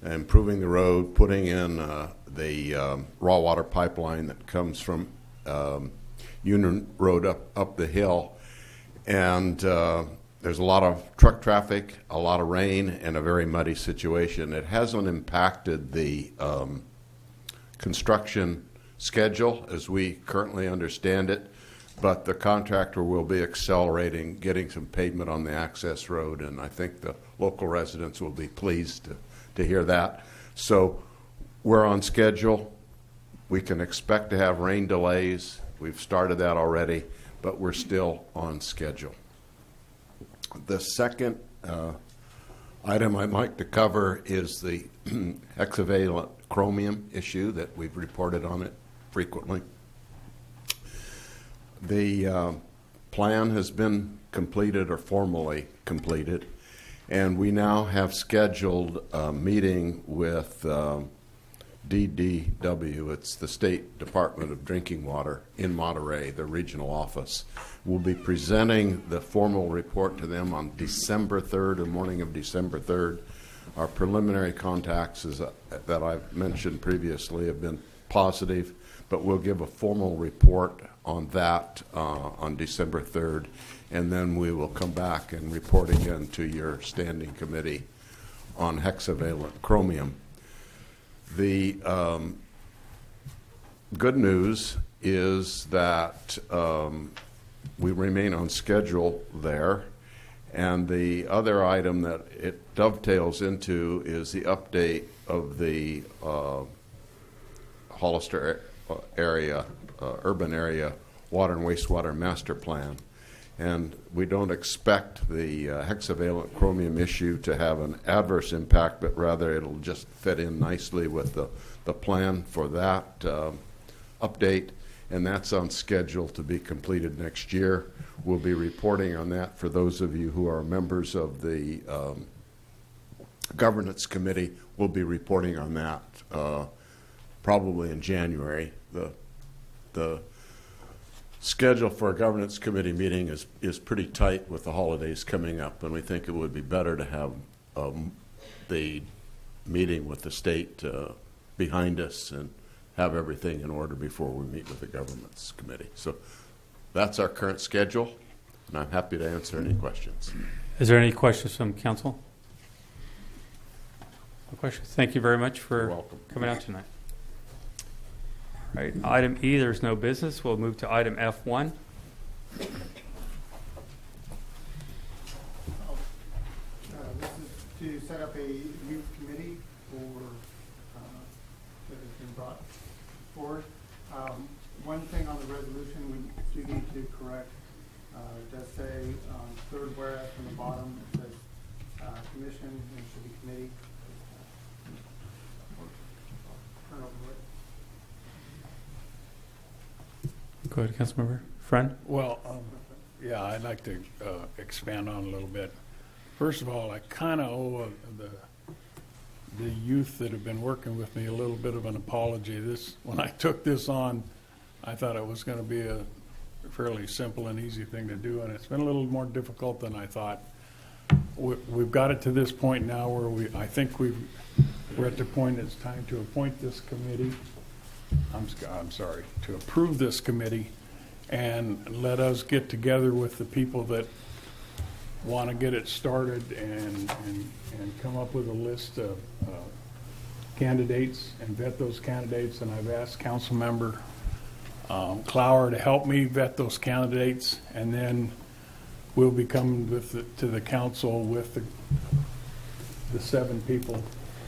improving the road, putting in the raw water pipeline that comes from Union Road up the hill. And there's a lot of truck traffic, a lot of rain, and a very muddy situation. It hasn't impacted the construction schedule as we currently understand it, but the contractor will be accelerating getting some pavement on the access road, and I think the local residents will be pleased to hear that. So we're on schedule. We can expect to have rain delays. We've started that already, but we're still on schedule. The second item I'd like to cover is the hexavalent chromium issue that we've reported on it frequently. The plan has been completed or formally completed, and we now have scheduled a meeting with DDW. It's the State Department of Drinking Water in Monterey, the regional office. We'll be presenting the formal report to them on December 3rd, the morning of December 3rd. Our preliminary contacts that I've mentioned previously have been positive, but we'll give a formal report on that on December 3rd, and then we will come back and report again to your standing committee on hexavalent chromium. The good news is that we remain on schedule there. And the other item that it dovetails into is the update of the Hollister area, urban area water and wastewater master plan. And we don't expect the hexavalent chromium issue to have an adverse impact, but rather it'll just fit in nicely with the plan for that update. And that's on schedule to be completed next year. We'll be reporting on that for those of you who are members of the governance committee. We'll be reporting on that probably in January. The schedule for a governance committee meeting is pretty tight with the holidays coming up, and we think it would be better to have the meeting with the state behind us and have everything in order before we meet with the governance committee. So that's our current schedule, and I'm happy to answer any questions. Is there any questions from council? No questions. Thank you very much for coming out tonight. All right, item E, there's no business. We'll move to item F1. This is to set up a youth committee that has been brought forward. One thing on the resolution we do need to correct. It does say third whereas from the bottom it says commission and it should be committee. Turn over it. Go ahead, Councilmember Friend. Well, yeah, I'd like to expand on a little bit. First of all, I kind of owe the youth that have been working with me a little bit of an apology. When I took this on, I thought it was going to be a fairly simple and easy thing to do, and it's been a little more difficult than I thought. We've got it to this point now where I think we're at the point it's time to appoint this committee. I'm sorry, to approve this committee and let us get together with the people that want to get it started and come up with a list of candidates and vet those candidates. And I've asked Councilmember Clower to help me vet those candidates, and then we'll be coming to the council with the 7 people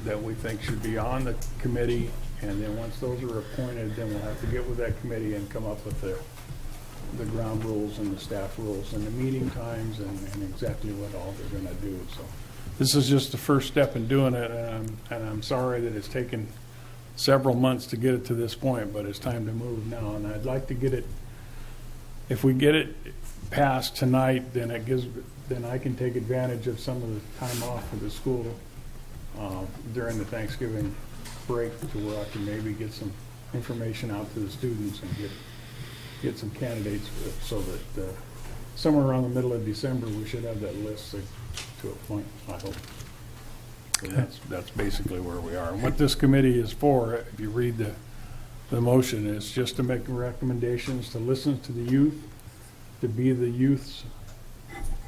that we think should be on the committee. And then once those are appointed, then we'll have to get with that committee and come up with the ground rules and the staff rules and the meeting times and exactly what all they're going to do. So this is just the first step in doing it, and I'm sorry that it's taken several months to get it to this point, but it's time to move now. And I'd like to get it, if we get it passed tonight, then it gives then I can take advantage of some of the time off of the school during the Thanksgiving break to where I can maybe get some information out to the students and get some candidates so that somewhere around the middle of December we should have that list to a point, I hope. So that's basically where we are. And what this committee is for, if you read the motion, is just to make recommendations, to listen to the youth, to be the youth's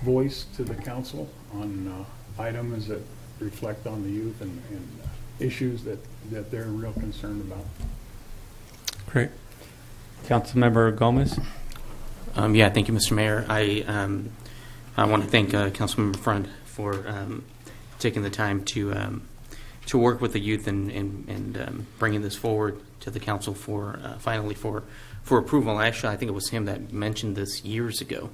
voice to the council on items that reflect on the youth and issues that they're real concerned about. Great. Councilmember Gomez? Yeah, thank you, Mr. Mayor. I want to thank Councilmember Front for taking the time to work with the youth and bringing this forward to the council for finally for approval. Actually, I think it was him that mentioned this years ago,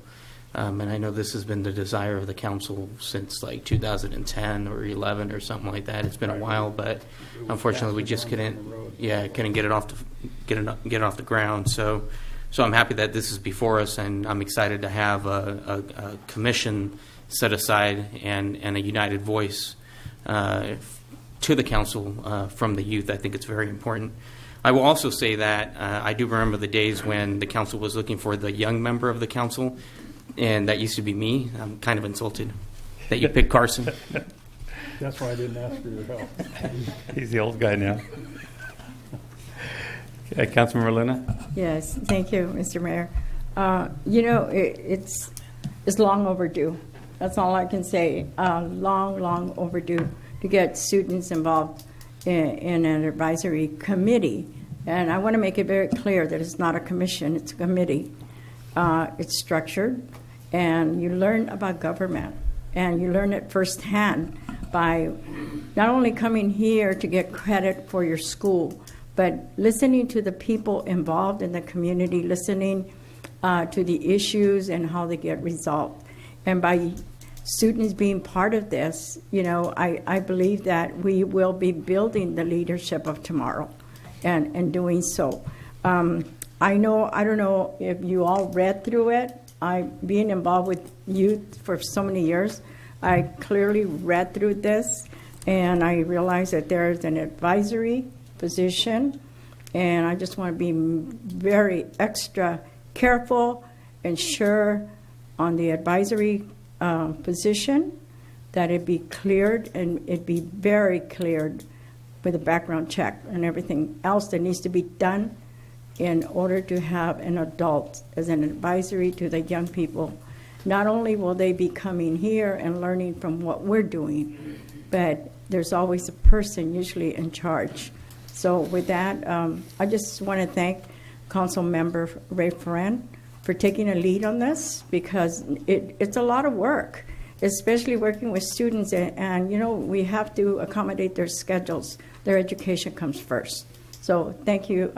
and I know this has been the desire of the council since like 2010 or 11 or something like that. It's been a while, but unfortunately, we just couldn't get it off the ground. So I'm happy that this is before us, and I'm excited to have a commission set aside and a united voice to the council from the youth. I think it's very important. I will also say that I do remember the days when the council was looking for the young member of the council, and that used to be me. I'm kind of insulted that you picked Carson. That's why I didn't ask for your help. He's the old guy now. Councilmember Luna? Yes, thank you, Mr. Mayor. It's long overdue. That's all I can say. Long overdue to get students involved in an advisory committee. And I want to make it very clear that it's not a commission, it's a committee. It's structured, and you learn about government, and you learn it firsthand by not only coming here to get credit for your school, but listening to the people involved in the community, listening to the issues and how they get resolved. And by students being part of this, I believe that we will be building the leadership of tomorrow and doing so. I don't know if you all read through it. Being involved with youth for so many years, I clearly read through this, and I realized that there is an advisory position, and I just want to be very extra careful and sure on the advisory position that it be cleared, and it be very cleared with a background check and everything else that needs to be done in order to have an adult as an advisory to the young people. Not only will they be coming here and learning from what we're doing, but there's always a person usually in charge. So with that, I just want to thank Council Member Ray Ferran for taking a lead on this, because it's a lot of work, especially working with students, and we have to accommodate their schedules. Their education comes first. So thank you,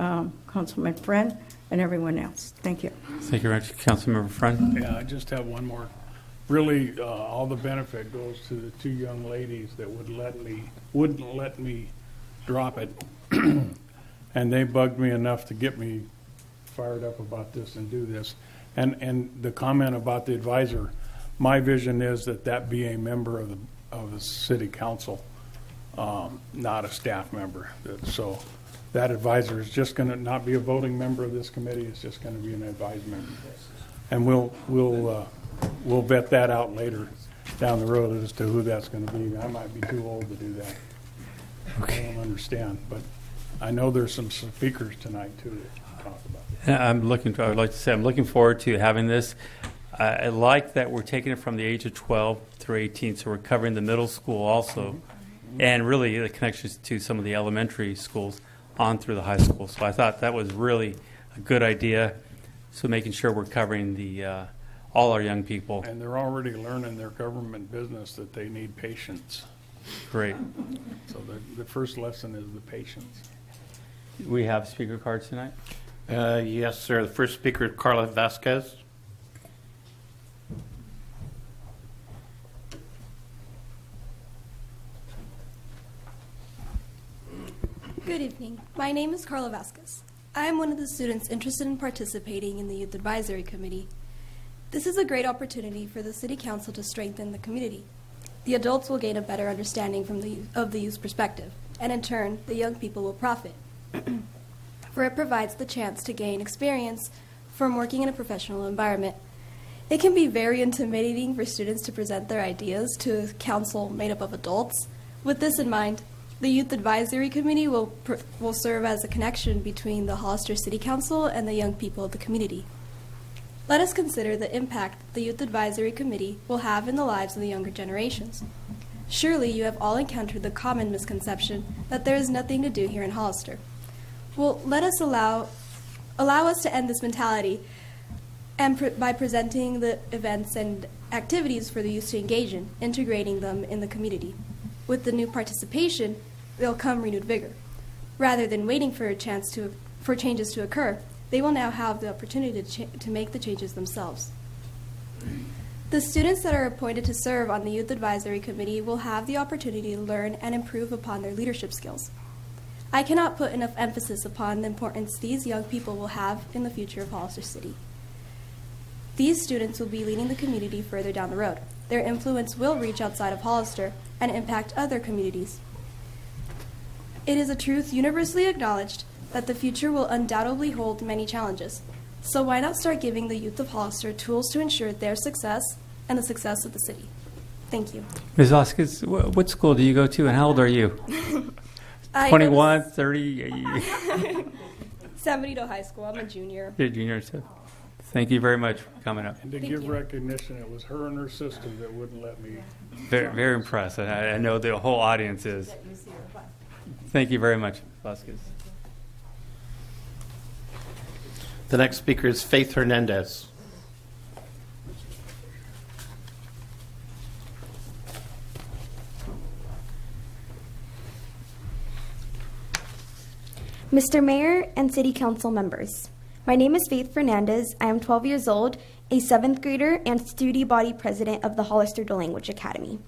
Councilman Friend, and everyone else. Thank you. Thank you very much, Councilmember Friend. Yeah, I just have one more. Really, all the benefit goes to the two young ladies that wouldn't let me drop it, and they bugged me enough to get me fired up about this and do this. And the comment about the advisor, my vision is that be a member of the city council, not a staff member. So that advisor is just going to not be a voting member of this committee. It's just going to be an advisement, and we'll vet that out later down the road as to who that's going to be. I might be too old to do that. Okay. I don't understand, but I know there's some speakers tonight too to talk about it. I would like to say I'm looking forward to having this. I like that we're taking it from the age of 12 through 18, so we're covering the middle school also, and really the connections to some of the elementary schools on through the high school. So I thought that was really a good idea. So making sure we're covering all our young people. And they're already learning their government business that they need patience. Great. So the first lesson is the patience. We have speaker cards tonight? Yes, sir. The first speaker, Carla Vasquez. Good evening. My name is Carla Vasquez. I am one of the students interested in participating in the Youth Advisory Committee. This is a great opportunity for the City Council to strengthen the community. The adults will gain a better understanding of the youth's perspective, and in turn, the young people will profit. For it provides the chance to gain experience from working in a professional environment. It can be very intimidating for students to present their ideas to a council made up of adults. With this in mind, the Youth Advisory Committee will serve as a connection between the Hollister City Council and the young people of the community. Let us consider the impact the Youth Advisory Committee will have in the lives of the younger generations. Surely you have all encountered the common misconception that there is nothing to do here in Hollister. Well, let us allow us to end this mentality and by presenting the events and activities for the youth to engage in, integrating them in the community. With the new participation, there'll come renewed vigor. Rather than waiting for changes to occur, they will now have the opportunity to make the changes themselves. The students that are appointed to serve on the Youth Advisory Committee will have the opportunity to learn and improve upon their leadership skills. I cannot put enough emphasis upon the importance these young people will have in the future of Hollister City. These students will be leading the community further down the road. Their influence will reach outside of Hollister and impact other communities. It is a truth universally acknowledged that the future will undoubtedly hold many challenges. So why not start giving the youth of Hollister tools to ensure their success and the success of the city? Thank you. Ms. Vasquez, what school do you go to, and how old are you? 21, 30? San Benito High School. I'm a junior. You're a junior, so thank you very much for coming up. And to give recognition, it was her and her sister that wouldn't let me. Very, very impressed. I know the whole audience is. Thank you very much, Vasquez. The next speaker is Faith Hernandez. Mr. Mayor and City Council members, my name is Faith Fernandez. I am 12 years old, a 7th grader, and student body president of the Hollister Dual Language Academy.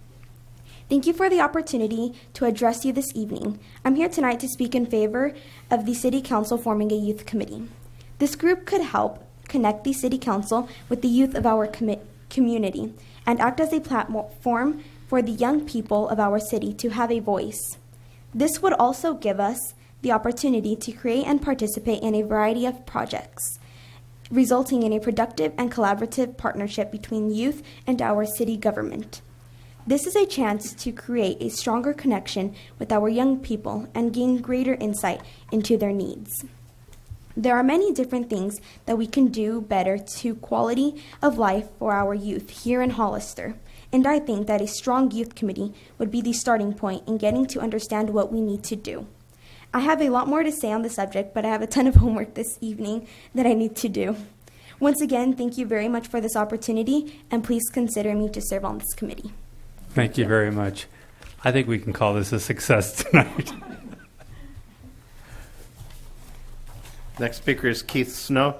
Thank you for the opportunity to address you this evening. I'm here tonight to speak in favor of the City Council forming a youth committee. This group could help connect the City Council with the youth of our community and act as a platform for the young people of our city to have a voice. This would also give us the opportunity to create and participate in a variety of projects, resulting in a productive and collaborative partnership between youth and our city government. This is a chance to create a stronger connection with our young people and gain greater insight into their needs. There are many different things that we can do better to quality of life for our youth here in Hollister, and I think that a strong youth committee would be the starting point in getting to understand what we need to do. I have a lot more to say on the subject, but I have a ton of homework this evening that I need to do. Once again, thank you very much for this opportunity, and please consider me to serve on this committee. Thank you very much. I think we can call this a success tonight. Next speaker is Keith Snow,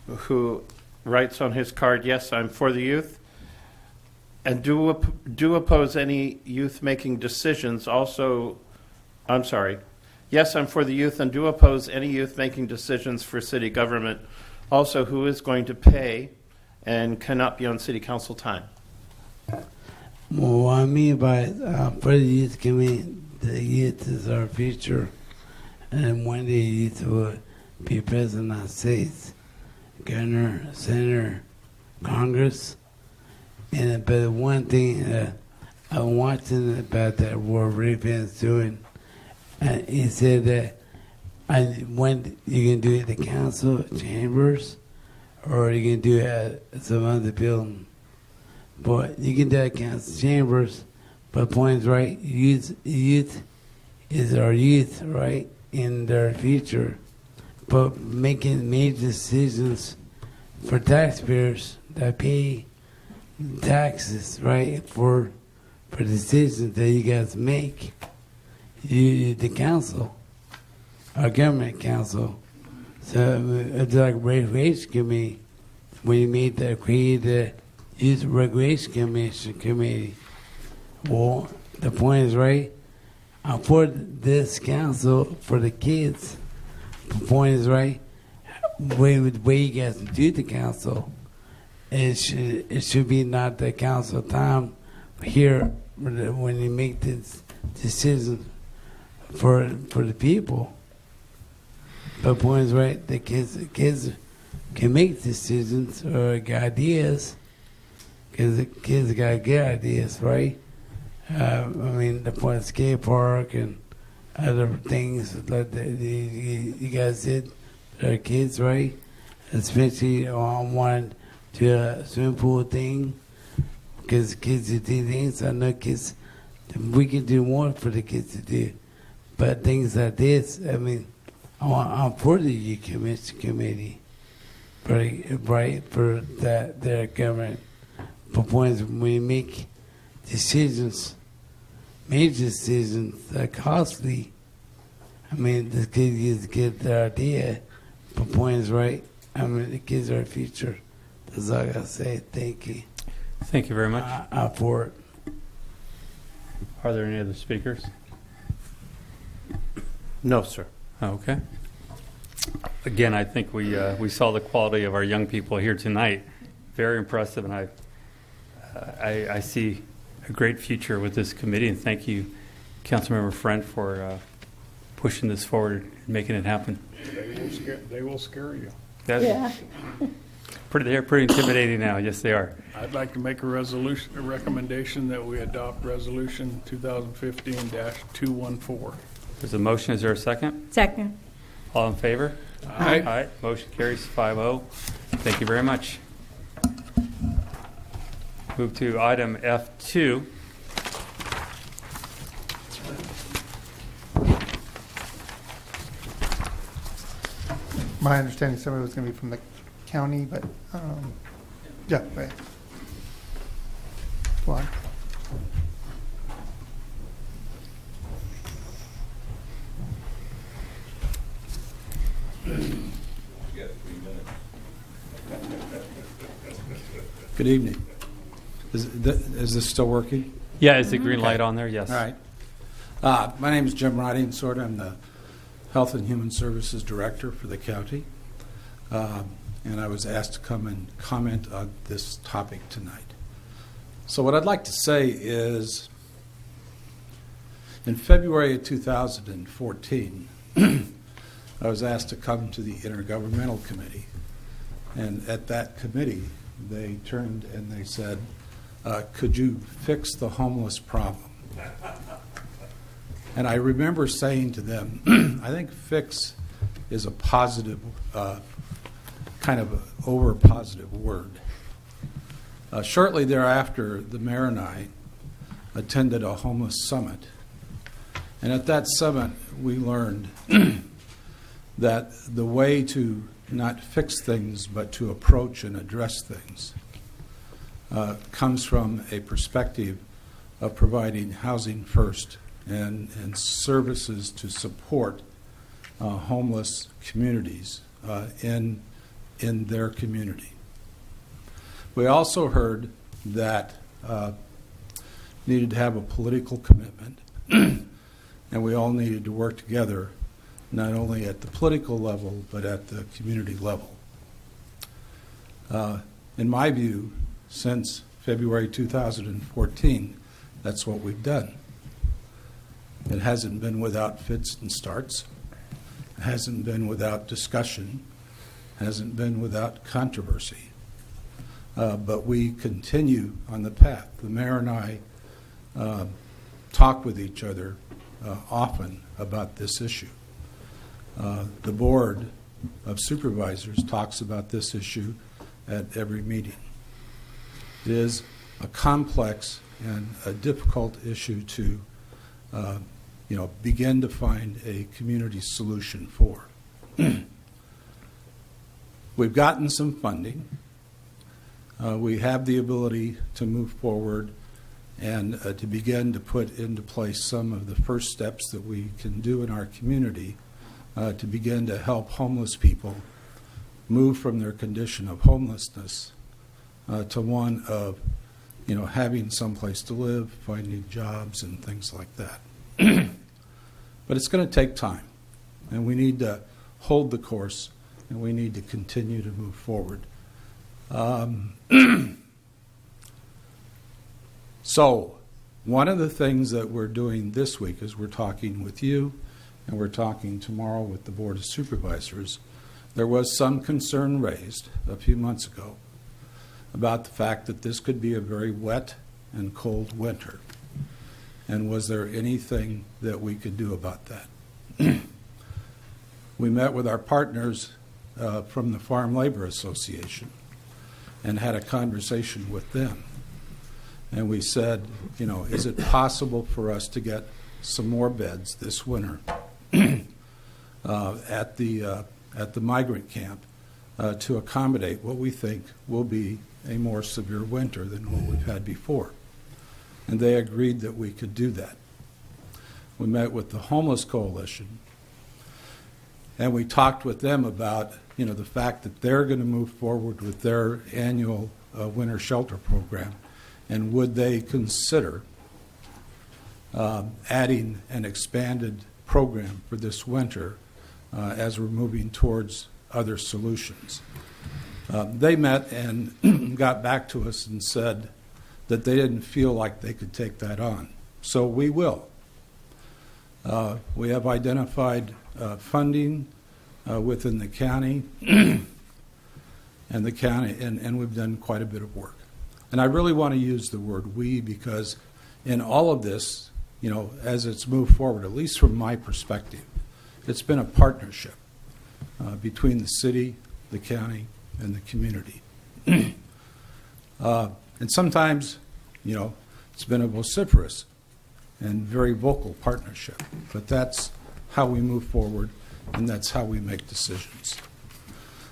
who writes on his card, "Yes, I'm for the youth, and do oppose any youth making decisions. Yes, I'm for the youth and do oppose any youth making decisions for city government. Also, who is going to pay and cannot be on city council time?" Well, what I mean by for the youth committee, the youth is our future, and one day youth will be president of the States, governor, senator, Congress. But one thing I'm watching about that what Rick is doing, and he said that when you can do it at the council chambers, or you can do it at some other building. But you can do it at council chambers, but points right, youth is our youth, right, in their future. But making major decisions for taxpayers that pay taxes, right, for decisions that you guys make, the council, our government council. So it's like Recreation Committee, when you made the create the Youth Recreation Committee. Well, the point is right. I put this council for the kids. The point is right. The way you guys do the council it should be not the council time here when you make this decision for the people. But point is right, the kids can make decisions or get ideas, because the kids got good ideas, right? I mean, the point skate park and other things like you guys did for our kids, right? Especially on one to a swimming pool thing, because kids do things. I know kids, we can do more for the kids to do, but things like this, I mean, I'm for the youth committee, right, for that their government. But when we make decisions, major decisions that are costly, I mean, the kids get the idea. But point is right. I mean, the kids are our future. That's all I gotta say. Thank you. Thank you very much. I'm for it. Are there any other speakers? No, sir. Okay. Again, I think we saw the quality of our young people here tonight. Very impressive, and I see a great future with this committee. And thank you, Councilmember Friend, for pushing this forward and making it happen. They will scare you. Yeah. They're pretty intimidating now. Yes, they are. I'd like to make a recommendation that we adopt Resolution 2015-214. There's a motion. Is there a second? Second. All in favor? Aye. Aye. Motion carries 5-0. Thank you very much. Move to item F2. My understanding somebody was going to be from the county, but yeah, right. Go on. Good evening. Is this still working? Yeah, is the green light on there? Yes. All right. My name is Jim Riding-Sword. I'm the Health and Human Services Director for the county. And I was asked to come and comment on this topic tonight. So what I'd like to say is, in February of 2014, I was asked to come to the Intergovernmental Committee. And at that committee, they turned and they said, could you fix the homeless problem? And I remember saying to them, I think fix is a positive, kind of over positive word. Shortly thereafter, the mayor and I attended a homeless summit. And at that summit, we learned that the way to not fix things, but to approach and address things, comes from a perspective of providing housing first and services to support homeless communities in their community. We also heard that needed to have a political commitment, and we all needed to work together, not only at the political level, but at the community level. In my view, since February 2014, that's what we've done. It hasn't been without fits and starts. It hasn't been without discussion. It hasn't been without controversy. But we continue on the path. The mayor and I talk with each other often about this issue. The Board of Supervisors talks about this issue at every meeting. It is a complex and a difficult issue to begin to find a community solution for. We've gotten some funding. We have the ability to move forward and to begin to put into place some of the first steps that we can do in our community to begin to help homeless people move from their condition of homelessness to one of, having someplace to live, finding jobs, and things like that. But it's going to take time, and we need to hold the course, and we need to continue to move forward. So, one of the things that we're doing this week is we're talking with you, and we're talking tomorrow with the Board of Supervisors. There was some concern raised a few months ago about the fact that this could be a very wet and cold winter. And was there anything that we could do about that? We met with our partners from the Farm Labor Association and had a conversation with them. And we said, you know, is it possible for us to get some more beds this winter at the migrant camp to accommodate what we think will be a more severe winter than what we've had before? And they agreed that we could do that. We met with the Homeless Coalition, and we talked with them about, you know, the fact that they're going to move forward with their annual winter shelter program, and would they consider adding an expanded program for this winter as we're moving towards other solutions. They met and got back to us and said that they didn't feel like they could take that on. So we will. We have identified funding within the county, and we've done quite a bit of work. And I really want to use the word we because in all of this, you know, as it's moved forward, at least from my perspective, it's been a partnership between the city, the county, and the community. And sometimes, you know, it's been a vociferous and very vocal partnership. But that's how we move forward, and that's how we make decisions.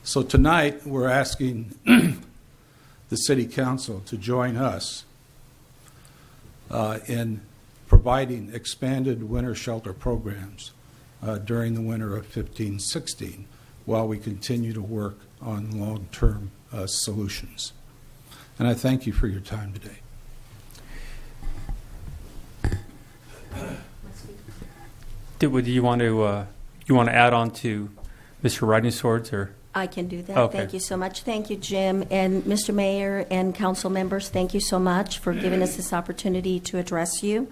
So tonight, we're asking the City Council to join us in providing expanded winter shelter programs during the winter of 15-16 while we continue to work on long-term solutions. And I thank you for your time today. Do you want to add on to Mr. Riding Swords, or? I can do that. Okay. Thank you so much. Thank you, Jim. And Mr. Mayor and council members, thank you so much for giving us this opportunity to address you.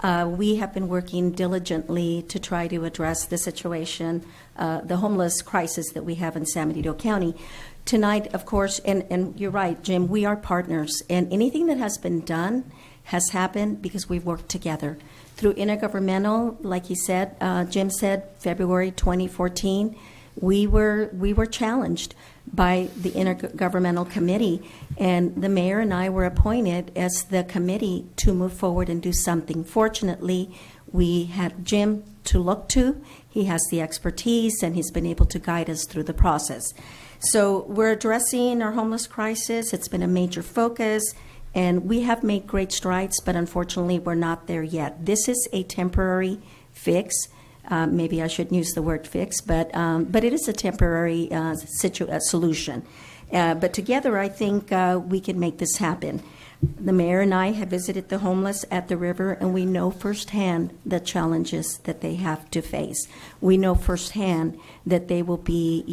We have been working diligently to try to address the situation, the homeless crisis that we have in San Benito County. Tonight, of course, and you're right, Jim, we are partners. And anything that has been done has happened because we've worked together. Through intergovernmental, like he said, Jim said, February 2014, we were challenged by the Intergovernmental Committee, and the mayor and I were appointed as the committee to move forward and do something. Fortunately, we had Jim to look to. He has the expertise, and he's been able to guide us through the process. So we're addressing our homeless crisis. It's been a major focus, and we have made great strides, but unfortunately, we're not there yet. This is a temporary fix. Maybe I shouldn't use the word fix, but it is a temporary solution. But together, I think we can make this happen. The mayor and I have visited the homeless at the river, and we know firsthand the challenges that they have to face. We know firsthand that they will be,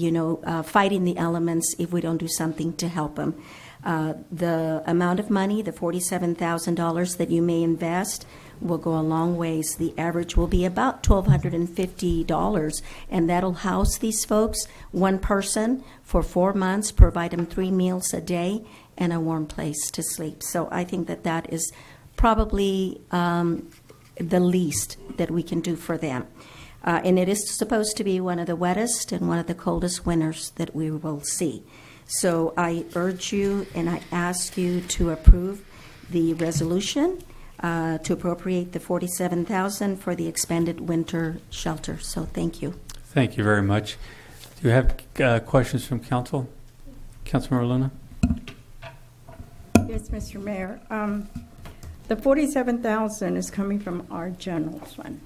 fighting the elements if we don't do something to help them. The amount of money, the $47,000 that you may invest, will go a long ways. The average will be about $1,250, and that'll house these folks, one person, for 4 months, provide them 3 meals a day, and a warm place to sleep. So I think that is probably the least that we can do for them. And it is supposed to be one of the wettest and one of the coldest winters that we will see. So I urge you and I ask you to approve the resolution to appropriate the $47,000 for the expanded winter shelter. So thank you. Thank you very much. Do you have questions from council? Councilmember Luna? Yes, Mr. Mayor. The $47,000 is coming from our general fund.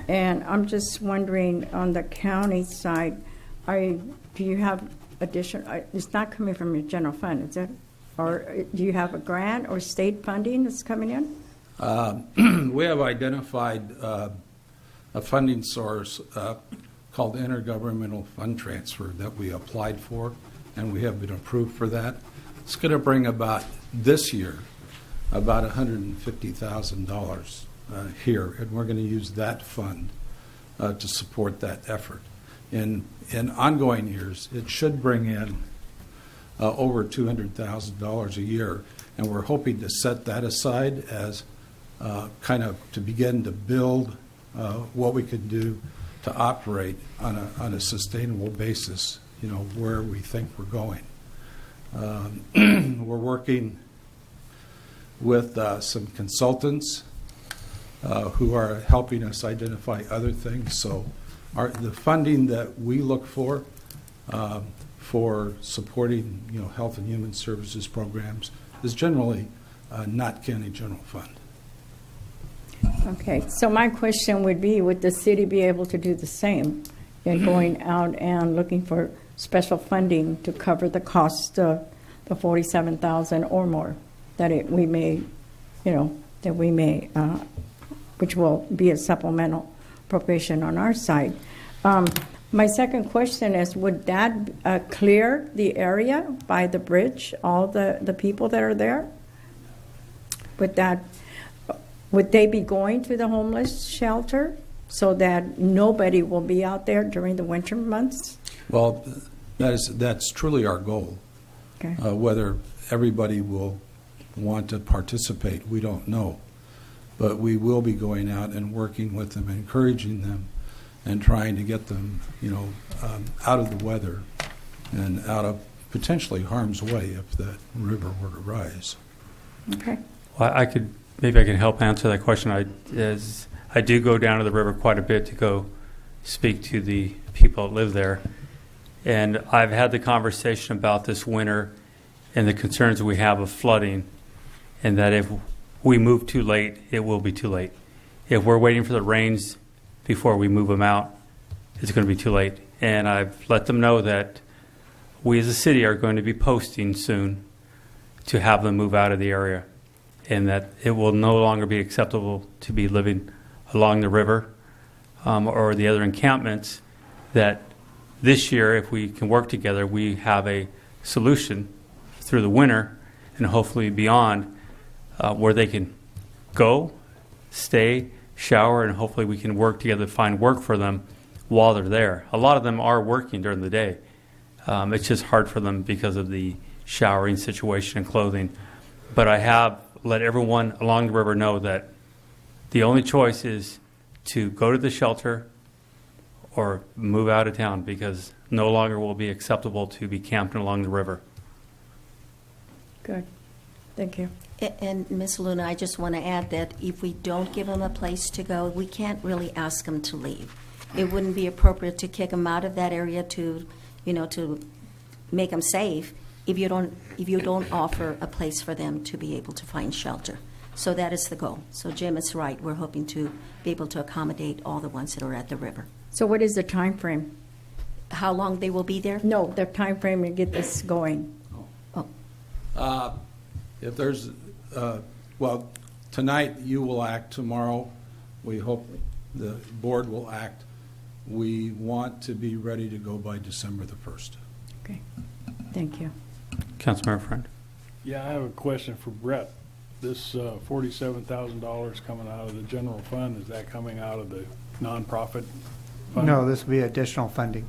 And I'm just wondering, on the county side, do you have additional, it's not coming from your general fund, is it? Or do you have a grant or state funding that's coming in? We have identified a funding source called Intergovernmental Fund Transfer that we applied for and we have been approved for that. It's going to bring about, this year, about $150,000 here, and we're going to use that fund to support that effort. In ongoing years, it should bring in over $200,000 a year, and we're hoping to set that aside as kind of to begin to build what we can do to operate on a sustainable basis, where we think we're going. We're working with some consultants who are helping us identify other things. So the funding that we look for supporting health and human services programs is generally not county general fund. Okay, so my question would be, would the city be able to do the same in going out and looking for special funding to cover the cost of the $47,000 or more we may, which will be a supplemental appropriation on our side. My second question is, would that clear the area by the bridge, all the people that are there? Would they be going to the homeless shelter so that nobody will be out there during the winter months? Well, that's truly our goal. Okay. Whether everybody will want to participate, we don't know. But we will be going out and working with them, encouraging them, and trying to get them, out of the weather and out of potentially harm's way if that river were to rise. Okay. Well, maybe I can help answer that question. I do go down to the river quite a bit to go speak to the people that live there. And I've had the conversation about this winter and the concerns we have of flooding, and that if we move too late, it will be too late. If we're waiting for the rains before we move them out, it's going to be too late. And I've let them know that we as a city are going to be posting soon to have them move out of the area, and that it will no longer be acceptable to be living along the river or the other encampments. That this year, if we can work together, we have a solution through the winter and hopefully beyond where they can go, stay, shower, and hopefully we can work together to find work for them while they're there. A lot of them are working during the day. It's just hard for them because of the showering situation and clothing. But I have let everyone along the river know that the only choice is to go to the shelter or move out of town, because no longer will be acceptable to be camping along the river. Good. Thank you. And Ms. Luna, I just want to add that if we don't give them a place to go, we can't really ask them to leave. It wouldn't be appropriate to kick them out of that area to make them safe if you don't offer a place for them to be able to find shelter. So that is the goal. So Jim is right. We're hoping to be able to accommodate all the ones that are at the river. So what is the time frame? How long they will be there? No, the time frame to get this going. If there's, tonight you will act. Tomorrow, we hope the board will act. We want to be ready to go by December the 1st. Okay. Thank you. Councilmember Friend. Yeah, I have a question for Brett. This $47,000 coming out of the general fund, is that coming out of the nonprofit fund? No, this would be additional funding.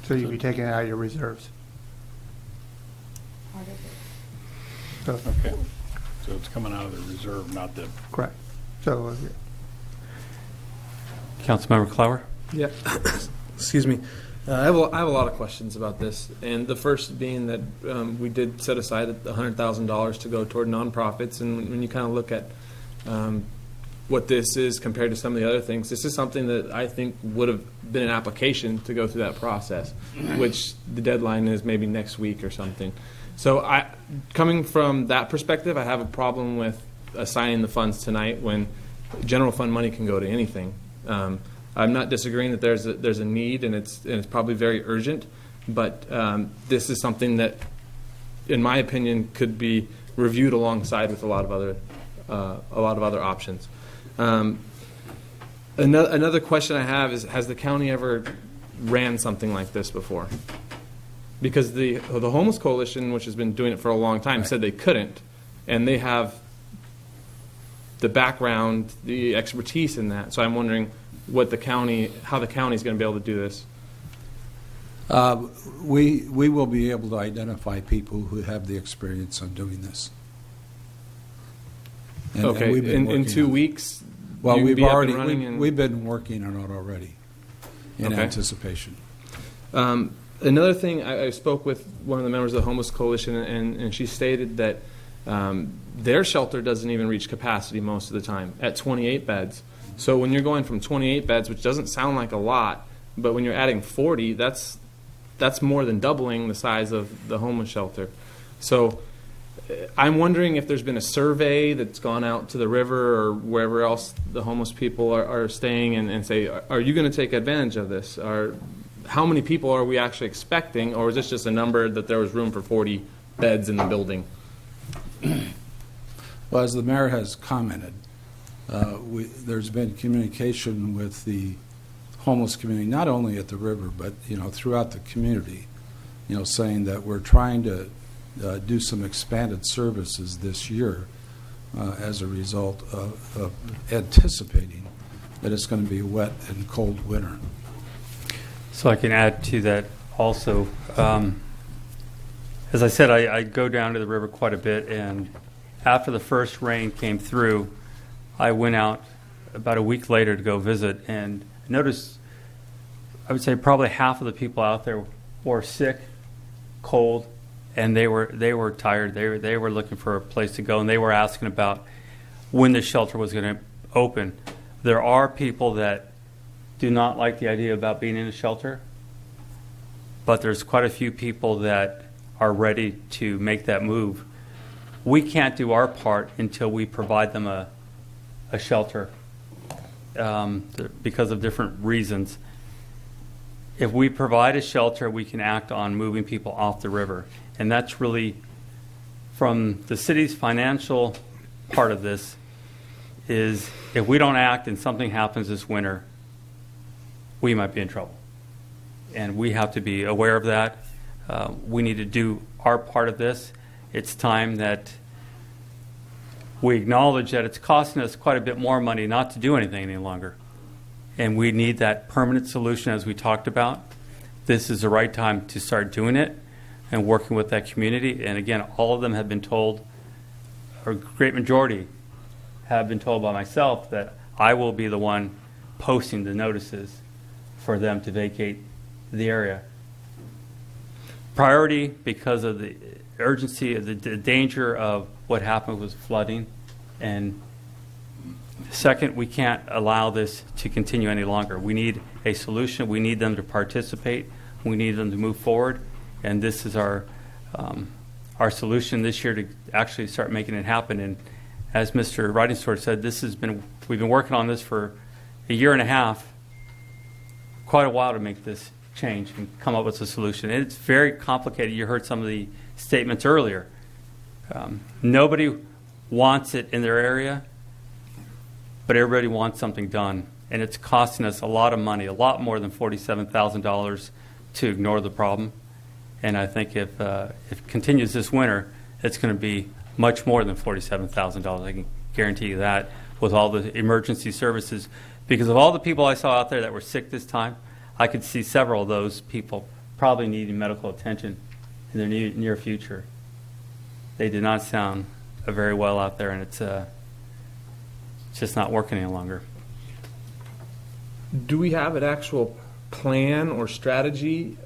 So you'd be taking it out of your reserves. So, Okay. So it's coming out of the reserve, not the... correct. So, Councilmember Clower. Yeah. Excuse me. I have a lot of questions about this, and the first being that we did set aside $100,000 to go toward nonprofits, and when you kind of look at what this is compared to some of the other things, this is something that I think would have been an application to go through that process, which the deadline is maybe next week or something. So coming from that perspective, I have a problem with assigning the funds tonight when general fund money can go to anything. I'm not disagreeing that there's a need, and it's probably very urgent, but this is something that, in my opinion, could be reviewed alongside with a lot of other options. Another question I have is: has the county ever ran something like this before? Because the Homeless Coalition, which has been doing it for a long time, said they couldn't, and they have the background, the expertise in that. So I'm wondering how the county is going to be able to do this. We will be able to identify people who have the experience on doing this. And we've been in 2 weeks. Well, we've been working on it already in anticipation. Another thing, I spoke with one of the members of the Homeless Coalition, and she stated that their shelter doesn't even reach capacity most of the time at 28 beds. So when you're going from 28 beds, which doesn't sound like a lot, but when you're adding 40, that's more than doubling the size of the homeless shelter. So I'm wondering if there's been a survey that's gone out to the river or wherever else the homeless people are staying and say, are you going to take advantage of this? How many people are we actually expecting, or is this just a number that there was room for 40 beds in the building? Well, as the mayor has commented, there's been communication with the homeless community, not only at the river, but throughout the community, saying that we're trying to do some expanded services this year as a result of anticipating that it's going to be a wet and cold winter. So I can add to that also. As I said, I go down to the river quite a bit, and after the first rain came through, I went out about a week later to go visit, and noticed, I would say probably half of the people out there were sick, cold, and they were tired. They were looking for a place to go, and they were asking about when the shelter was going to open. There are people that do not like the idea about being in a shelter, but there's quite a few people that are ready to make that move. We can't do our part until we provide them a shelter because of different reasons. If we provide a shelter, we can act on moving people off the river. And that's really, from the city's financial part of this, is if we don't act and something happens this winter, we might be in trouble. And we have to be aware of that. We need to do our part of this. It's time that we acknowledge that it's costing us quite a bit more money not to do anything any longer. And we need that permanent solution, as we talked about. This is the right time to start doing it and working with that community. And again, all of them have been told, or a great majority have been told by myself, that I will be the one posting the notices for them to vacate the area. Priority, because of the urgency of the danger of what happened with flooding. And second, we can't allow this to continue any longer. We need a solution. We need them to participate. We need them to move forward. And this is our solution this year to actually start making it happen. And as Mr. Ridingstore said, we've been working on this for a year and a half, quite a while to make this change and come up with a solution. And it's very complicated. You heard some of the statements earlier. Nobody wants it in their area, but everybody wants something done. And it's costing us a lot of money, a lot more than $47,000 to ignore the problem. And I think if it continues this winter, it's going to be much more than $47,000. I can guarantee you that, with all the emergency services. Because of all the people I saw out there that were sick this time, I could see several of those people probably needing medical attention in their near future. They did not sound very well out there, and it's just not working any longer. Do we have an actual plan or strategy?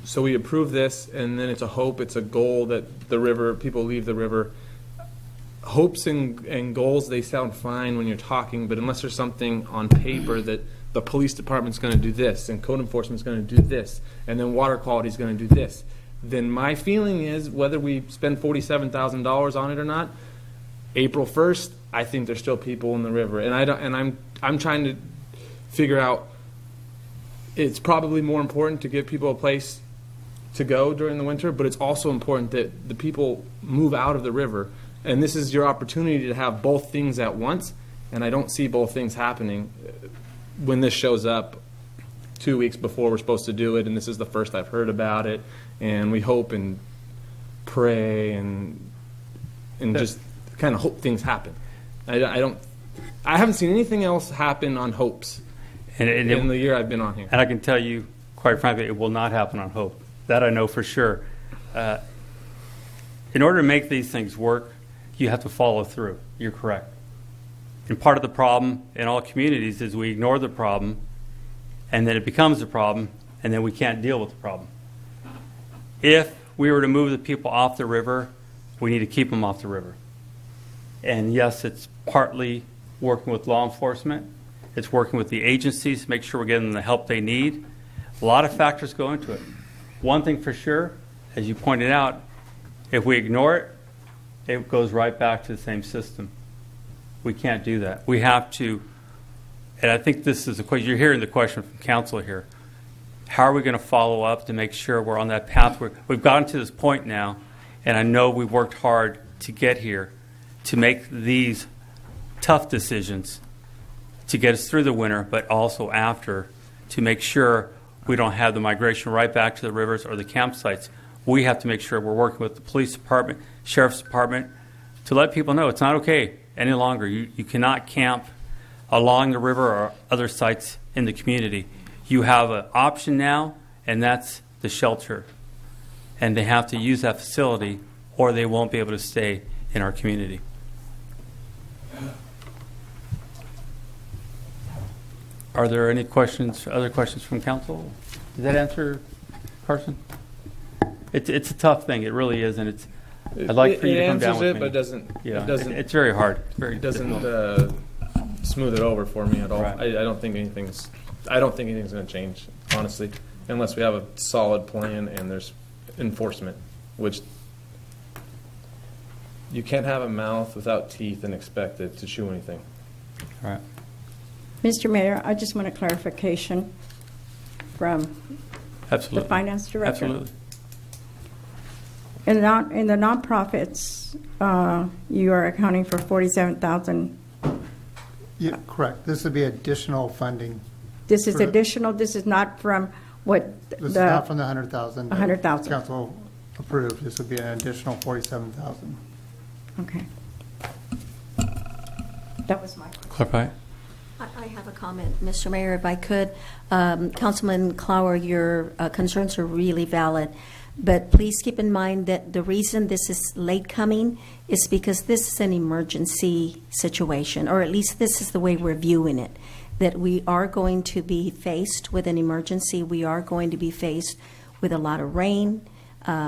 So we approve this, and then it's a hope, it's a goal that the river, people leave the river. Hopes and goals, they sound fine when you're talking, but unless there's something on paper that the police department's going to do this, and code enforcement's going to do this, and then water quality's going to do this, then my feeling is, whether we spend $47,000 on it or not, April 1st, I think there's still people in the river, and I'm trying to figure out. It's probably more important to give people a place to go during the winter, but it's also important that the people move out of the river. And this is your opportunity to have both things at once, and I don't see both things happening when this shows up 2 weeks before we're supposed to do it, and this is the first I've heard about it. And we hope and pray and just kind of hope things happen. I haven't seen anything else happen on hopes in the year I've been on here. And I can tell you, quite frankly, it will not happen on hope. That I know for sure. In order to make these things work, you have to follow through. You're correct. And part of the problem in all communities is we ignore the problem, and then it becomes a problem, and then we can't deal with the problem. If we were to move the people off the river, we need to keep them off the river. And yes, it's partly working with law enforcement. It's working with the agencies to make sure we're getting them the help they need. A lot of factors go into it. One thing for sure, as you pointed out, if we ignore it, it goes right back to the same system. We can't do that. We have to, and I think this is a question, you're hearing the question from council here. How are we going to follow up to make sure we're on that path? We've gotten to this point now, and I know we've worked hard to get here, to make these tough decisions to get us through the winter, but also after, to make sure we don't have the migration right back to the rivers or the campsites. We have to make sure we're working with the police department, sheriff's department, to let people know it's not okay any longer. You cannot camp along the river or other sites in the community. You have an option now, and that's the shelter. And they have to use that facility, or they won't be able to stay in our community. Are there any questions, other questions from council? Did that answer, Carson? It's a tough thing. It really is, and it's. I'd like for you to come down with me. But it doesn't. Yeah, it doesn't. It's very hard. Very it doesn't difficult. Smooth it over for me at all. Right. I don't think anything's going to change, honestly, unless we have a solid plan and there's enforcement, which you can't have a mouth without teeth and expect it to chew anything. All right. Mr. Mayor, I just want a clarification from Absolutely. the finance director. Absolutely. In the nonprofits, you are accounting for $47,000. Yeah, correct. This would be additional funding. This is additional. This is not from what This is not from the 100,000. 100,000. Council approved. This would be an additional 47,000. Okay. That was my question. Clarify. I have a comment, Mr. Mayor, if I could. Councilman Clower, your concerns are really valid. But please keep in mind that the reason this is late coming is because this is an emergency situation, or at least this is the way we're viewing it, that we are going to be faced with an emergency. We are going to be faced with a lot of rain,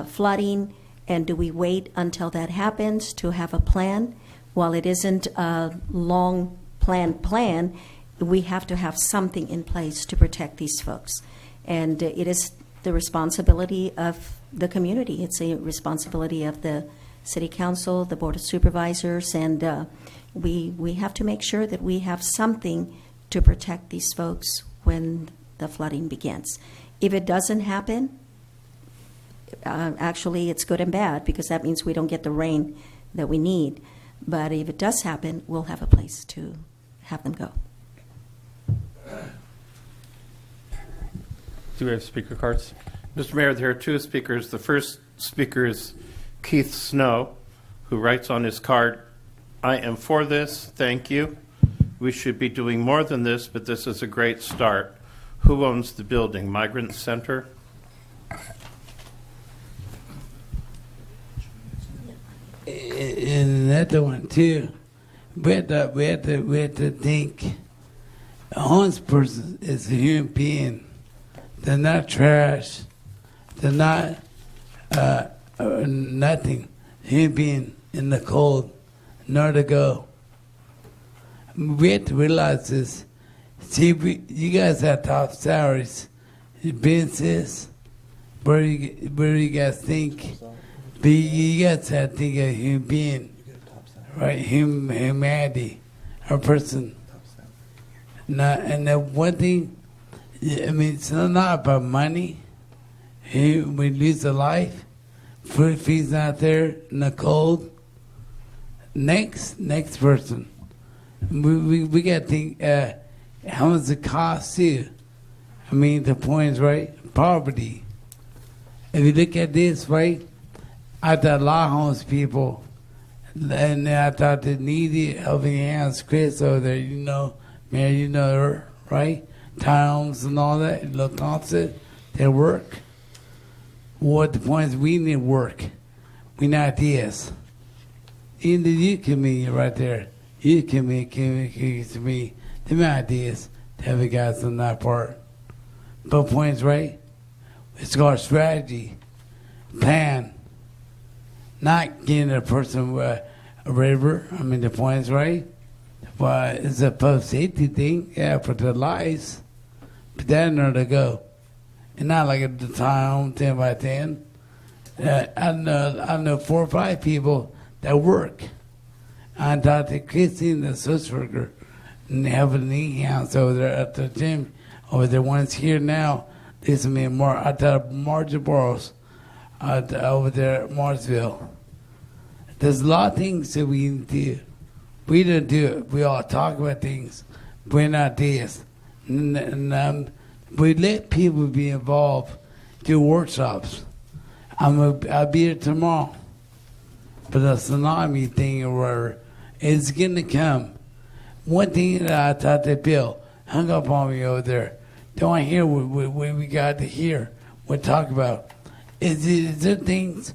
flooding, and do we wait until that happens to have a plan? While it isn't a long plan, we have to have something in place to protect these folks. And it is the responsibility of the community. It's a responsibility of the City Council, the Board of Supervisors, and we have to make sure that we have something to protect these folks when the flooding begins. If it doesn't happen, actually it's good and bad because that means we don't get the rain that we need. But if it does happen, we'll have a place to have them go. Do we have speaker cards? Mr. Mayor, there are two speakers. The first speaker is Keith Snow, who writes on his card, "I am for this, thank you. We should be doing more than this, but this is a great start. Who owns the building? Migrant Center?" And another one too. We have to think a homeless person is a human being. They're not trash. They're not nothing. Human being in the cold, nowhere to go. We have to realize this. See, you guys have top salaries. Businesses, where do you guys think? But you guys have to think of a human being, right? Humanity, a person. And the one thing, I mean, it's not about money. We lose a life. Food feed's not there in the cold. Next person. We got to think how much it costs you. I mean, the point is, right, poverty. If you look at this, right, I thought a lot of homeless people, and I thought the needy helping hands, Chris over there, you know, Mayor, you know her, right? Towns and all that, little concert, they work. What the point is, we need work. We need ideas. In the youth community right there, youth community to me, them ideas to have the guys on that part. But point is, right, it's called strategy, plan, not getting a person a river. I mean, the point is, right, but it's a public safety thing, yeah, for their lives. But that's nowhere to go. And not like at the time, 10 by 10. I know 4 or 5 people that work. I talked to Christine, the social worker, and they have a knee house over there at the gym. Over there, one's here now. This is me and I thought Marge Burrows over there at Marsville. There's a lot of things that we need to do. We don't do it. We all talk about things. We're not this. And we let people be involved, do workshops. I'll be here tomorrow. But the tsunami thing or whatever, it's going to come. One thing that I thought that Bill hung up on me over there, don't hear what we got to hear, what talk about. Is there things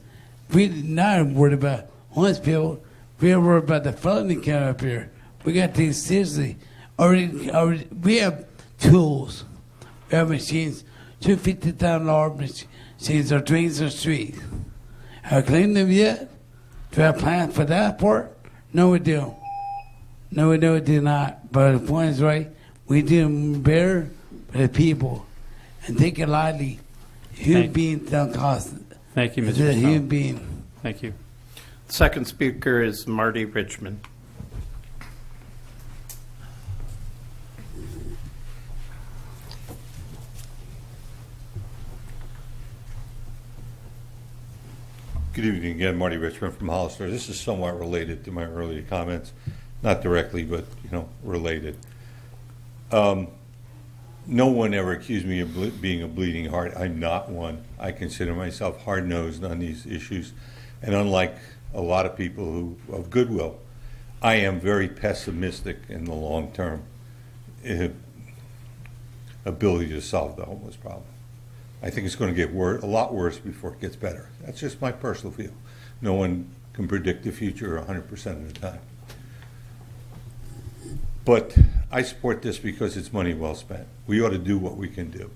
we're not worried about homeless people, we're worried about the felony coming up here. We got things seriously. Already, we have tools. We have machines, $250,000 machines are drains the street. Have we cleaned them yet? Do we have plans for that part? No, we don't. No, we do not. But the point is, right, we do better for the people. And take it lightly. Human beings don't cost it. Thank you, Mr. It's a human being. Thank you. Second speaker is Marty Richmond. Good evening again, Marty Richmond from Hollister. This is somewhat related to my earlier comments, not directly, but related. No one ever accused me of being a bleeding heart. I'm not one. I consider myself hard-nosed on these issues, and unlike a lot of people who of goodwill, I am very pessimistic in the long-term ability to solve the homeless problem. I think it's going to get a lot worse before it gets better. That's just my personal view. No one can predict the future 100% of the time. But I support this because it's money well spent. We ought to do what we can do.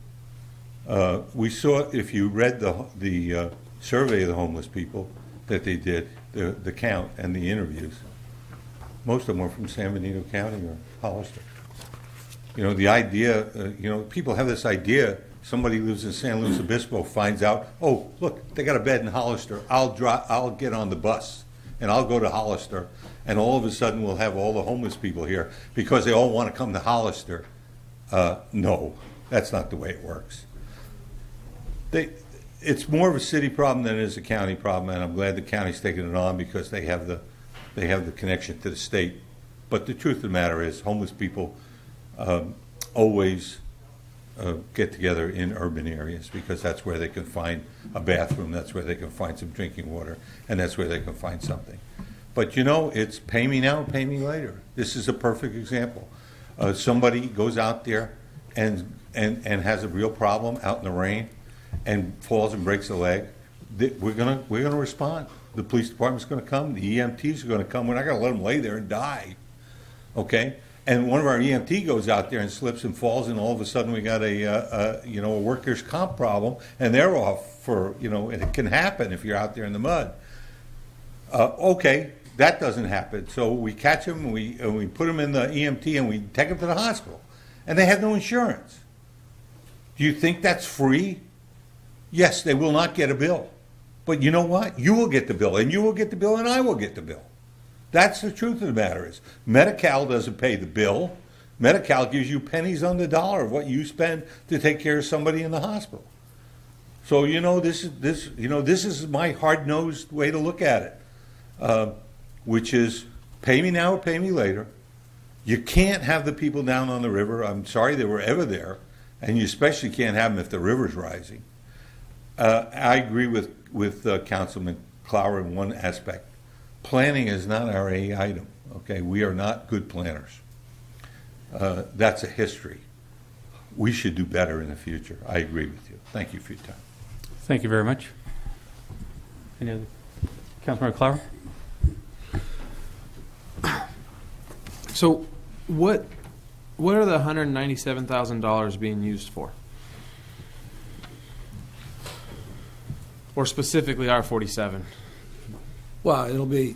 We saw, if you read the survey of the homeless people that they did, the count and the interviews, most of them were from San Benito County or Hollister. The idea, people have this idea. Somebody who lives in San Luis Obispo finds out, oh, look, they got a bed in Hollister. I'll get on the bus, and I'll go to Hollister, and all of a sudden we'll have all the homeless people here because they all want to come to Hollister. No, that's not the way it works. It's more of a city problem than it is a county problem, and I'm glad the county's taking it on because they have the connection to the state. But the truth of the matter is, homeless people always get together in urban areas because that's where they can find a bathroom, that's where they can find some drinking water, and that's where they can find something. But it's pay me now, pay me later. This is a perfect example. Somebody goes out there and has a real problem out in the rain and falls and breaks a leg. We're gonna respond. The police department's gonna come. The EMTs are gonna come. We're not gonna let them lay there and die. Okay. And one of our EMT goes out there and slips and falls, and all of a sudden we got a workers' comp problem, and they're off for and it can happen if you're out there in the mud. Okay, that doesn't happen. So we catch them, and we put them in the EMT, and we take them to the hospital, and they have no insurance. Do you think that's free? Yes, they will not get a bill, but you know what? You will get the bill, and you will get the bill, and I will get the bill. That's the truth of the matter is Medi-Cal doesn't pay the bill. Medi-Cal gives you pennies on the dollar of what you spend to take care of somebody in the hospital. So this is my hard-nosed way to look at it, which is pay me now or pay me later. You can't have the people down on the river. I'm sorry they were ever there, and you especially can't have them if the river's rising. I agree with Councilman Clower in one aspect. Planning is not our A item. Okay, we are not good planners. That's a history. We should do better in the future. I agree with you. Thank you for your time. Thank you very much. Any other? Councilmember Clower? So, what are the $197,000 being used for? Or specifically R47? Well, it'll be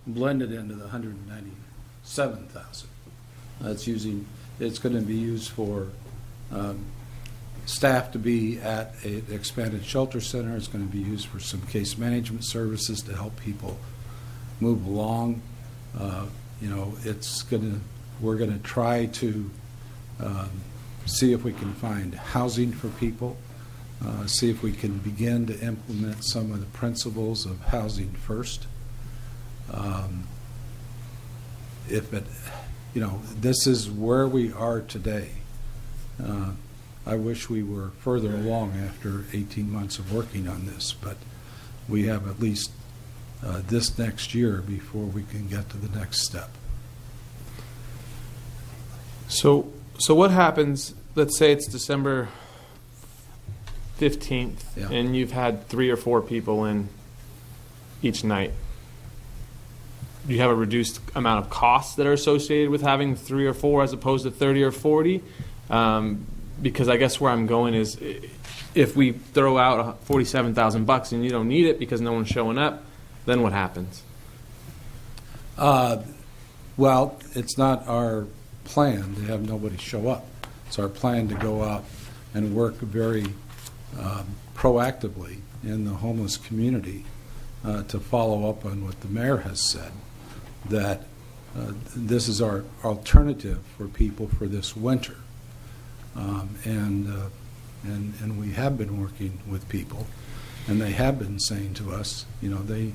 blended into the 197,000. It's going to be used for staff to be at an expanded shelter center. It's going to be used for some case management services to help people move along. We're going to try to see if we can find housing for people, see if we can begin to implement some of the principles of housing first. This is where we are today. I wish we were further along after 18 months of working on this, but we have at least this next year before we can get to the next step. So what happens, let's say it's December 15th, Yeah. and you've had 3 or 4 people in each night. Do you have a reduced amount of costs that are associated with having 3 or 4 as opposed to 30 or 40? Because I guess where I'm going is, if we throw out $47,000 and you don't need it because no one's showing up, then what happens? Well, it's not our plan to have nobody show up. It's our plan to go out and work very proactively in the homeless community to follow up on what the mayor has said, that this is our alternative for people for this winter. And we have been working with people, and they have been saying to us, they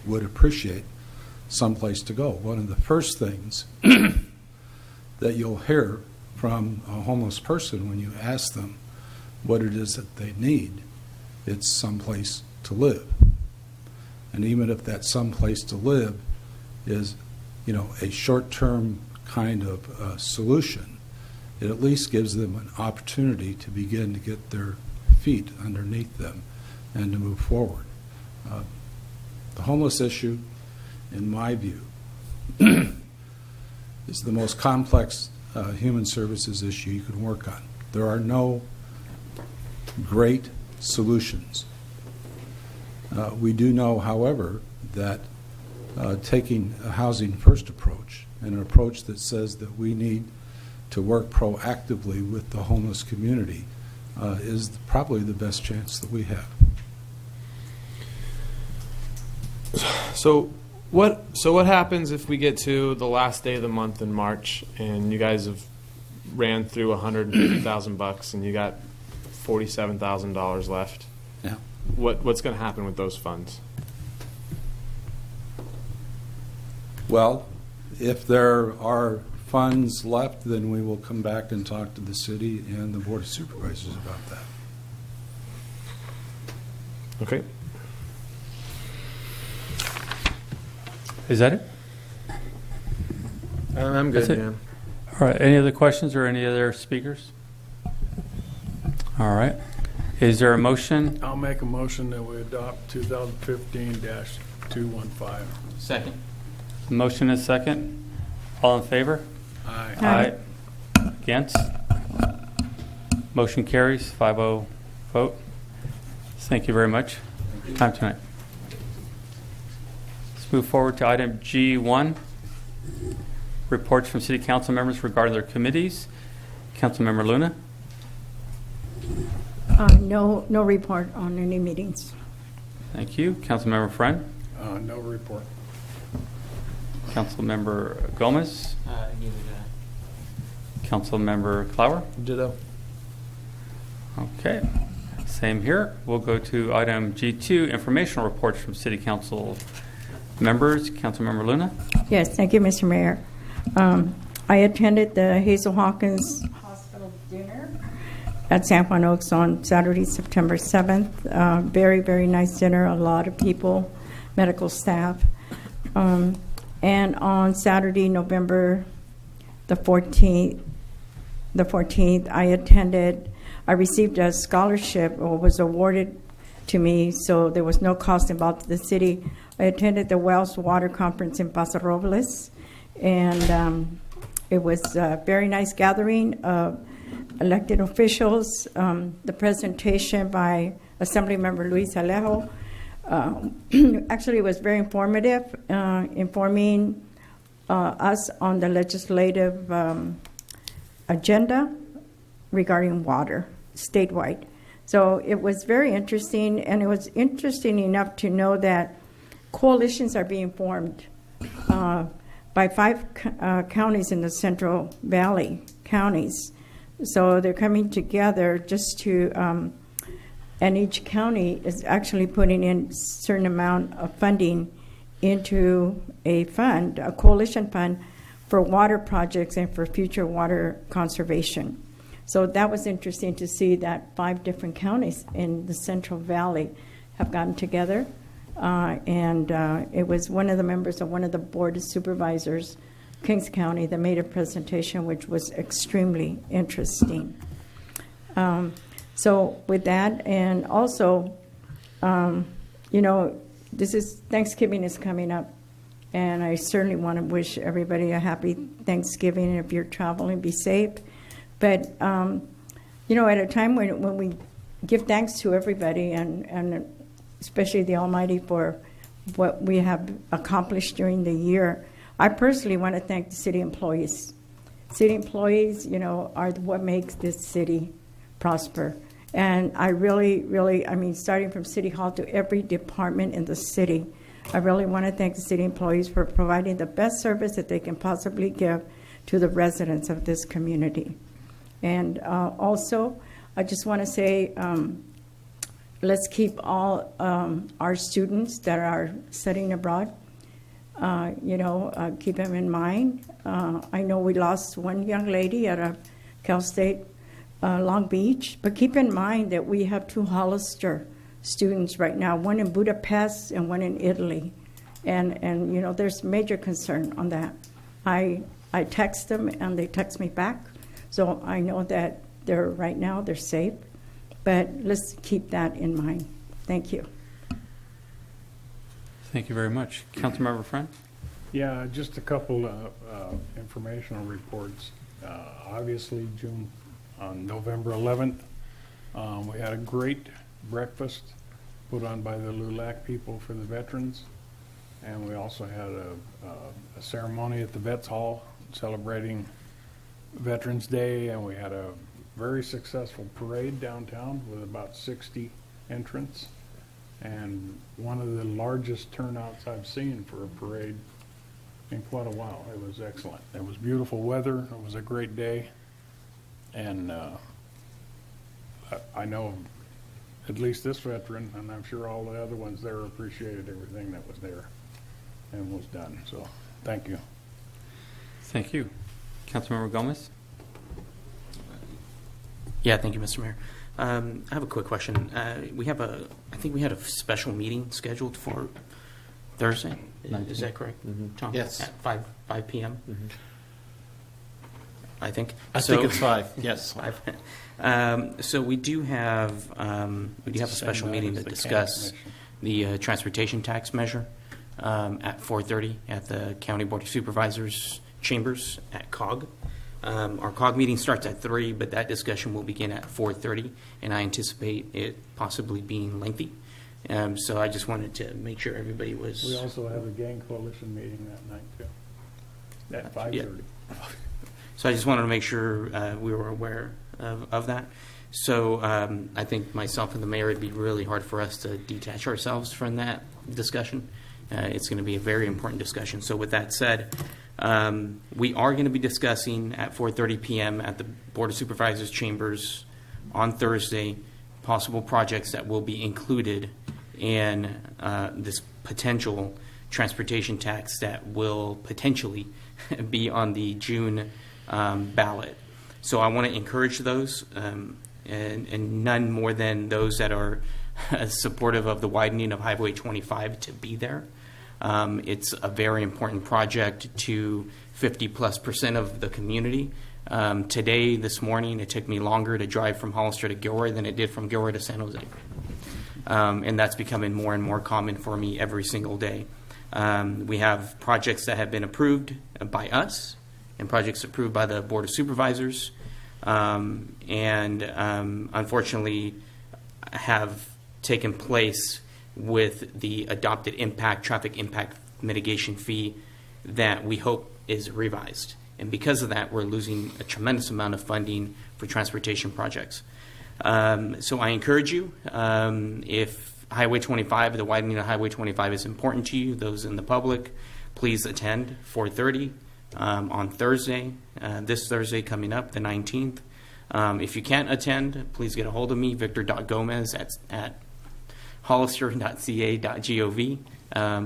would appreciate someplace to go. One of the first things that you'll hear from a homeless person when you ask them what it is that they need, it's someplace to live. And even if that someplace to live is, a short-term kind of solution, it at least gives them an opportunity to begin to get their feet underneath them and to move forward. The homeless issue, in my view, is the most complex human services issue you can work on. There are no great solutions. We do know, however, that taking a housing first approach, and an approach that says that we need to work proactively with the homeless community, is probably the best chance that we have. So what happens if we get to the last day of the month in March and you guys have ran through $150,000 and you got $47,000 left? Yeah. What's going to happen with those funds? Well, if there are funds left, then we will come back and talk to the city and the Board of Supervisors about that. Okay. Is that it? I'm good, That's it? man. All right. Any other questions or any other speakers? All right. Is there a motion? I'll make a motion that we adopt 2015-215. Second. Motion is second. All in favor? Aye. Aye. Against? Motion carries 5-0 vote. Thank you very much. Time tonight. Let's move forward to item G1. Reports from City Council members regarding their committees. Councilmember Luna. No report on any meetings. Thank you. Councilmember Friend. No report. Councilmember Gomez. Neither Councilmember Clower. Ditto. Okay. Same here. We'll go to item G2, informational reports from City Council members. Councilmember Luna. Yes, thank you, Mr. Mayor. I attended the Hazel Hawkins Hospital at San Juan Oaks on Saturday, September 7th. Very, very nice dinner, a lot of people, medical staff. And on Saturday, November the 14th, I received a scholarship, or was awarded to me, so there was no cost involved to the city. I attended the Wells Water Conference in Paso Robles, and it was a very nice gathering of elected officials. The presentation by Assemblymember Luis Alejo actually was very informative, informing us on the legislative agenda regarding water statewide. So it was very interesting, and it was interesting enough to know that coalitions are being formed by 5 counties in the Central Valley counties. So they're coming together just to, and each county is actually putting in a certain amount of funding into a fund, a coalition fund for water projects and for future water conservation. So that was interesting to see that 5 different counties in the Central Valley have gotten together. And it was one of the members of one of the Board of Supervisors, Kings County, that made a presentation which was extremely interesting. So with that, and also, Thanksgiving is coming up, and I certainly want to wish everybody a happy Thanksgiving. If you're traveling, be safe. But, at a time when we give thanks to everybody, and especially the Almighty for what we have accomplished during the year, I personally want to thank the city employees. City employees, are what makes this city prosper. And I really, starting from City Hall to every department in the city, I really want to thank the city employees for providing the best service that they can possibly give to the residents of this community. And also, I just want to say, let's keep all our students that are studying abroad, keep them in mind. I know we lost one young lady at a Cal State Long Beach, but keep in mind that we have 2 Hollister students right now, one in Budapest and one in Italy. And there's major concern on that. I text them and they text me back. So I know that right now they're safe, but let's keep that in mind. Thank you. Thank you very much. Councilmember Friend? Yeah, just a couple informational reports. Obviously, on November 11th, we had a great breakfast put on by the LULAC people for the veterans. And we also had a ceremony at the Vets Hall celebrating Veterans Day, and we had a very successful parade downtown with about 60 entrants, and one of the largest turnouts I've seen for a parade in quite a while. It was excellent. It was beautiful weather. It was a great day, and I know at least this veteran, and I'm sure all the other ones there, appreciated everything that was there and was done. So thank you. Thank you. Councilmember Gomez? Yeah, thank you, Mr. Mayor. I have a quick question. I think we had a special meeting scheduled for Thursday. Is that correct, Tom? Yes. At 5 p.m.? I think. I think it's 5, yes. 5. So we do have a special meeting to discuss the transportation tax measure at 4:30 at the County Board of Supervisors chambers at COG. Our COG meeting starts at 3, but that discussion will begin at 4:30, and I anticipate it possibly being lengthy. So I just wanted to make sure everybody was. We also have a gang coalition meeting that night too, at 5:30. Yeah. So I just wanted to make sure we were aware of that. So I think myself and the mayor, it'd be really hard for us to detach ourselves from that discussion. It's going to be a very important discussion. So with that said, we are going to be discussing at 4:30 p.m. at the Board of Supervisors chambers on Thursday possible projects that will be included in this potential transportation tax that will potentially be on the June ballot. So I want to encourage those and none more than those that are supportive of the widening of Highway 25 to be there. It's a very important project to 50+% of the community. Today, this morning, it took me longer to drive from Hollister to Gilroy than it did from Gilroy to San Jose. And that's becoming more and more common for me every single day. We have projects that have been approved by us and projects approved by the Board of Supervisors, and unfortunately have taken place with the adopted traffic impact mitigation fee that we hope is revised. And because of that, we're losing a tremendous amount of funding for transportation projects. So I encourage you, if Highway 25, the widening of Highway 25 is important to you, those in the public, please attend 4:30 on Thursday, this Thursday coming up, the 19th. If you can't attend, please get a hold of me, victor.gomez at hollister.ca.gov,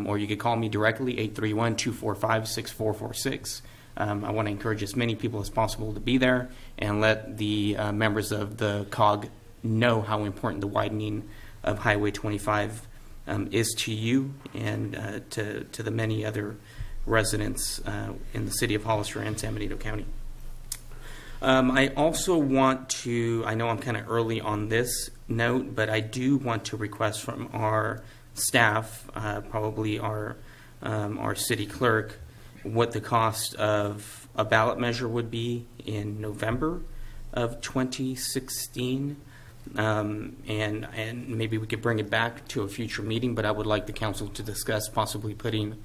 or you could call me directly, 831-245-6446. I want to encourage as many people as possible to be there and let the members of the COG know how important the widening of Highway 25 is to you and to the many other residents in the city of Hollister and San Benito County. I also want to, I know I'm kind of early on this note, but I do want to request from our staff, probably our city clerk, what the cost of a ballot measure would be in November of 2016. And maybe we could bring it back to a future meeting, but I would like the council to discuss possibly putting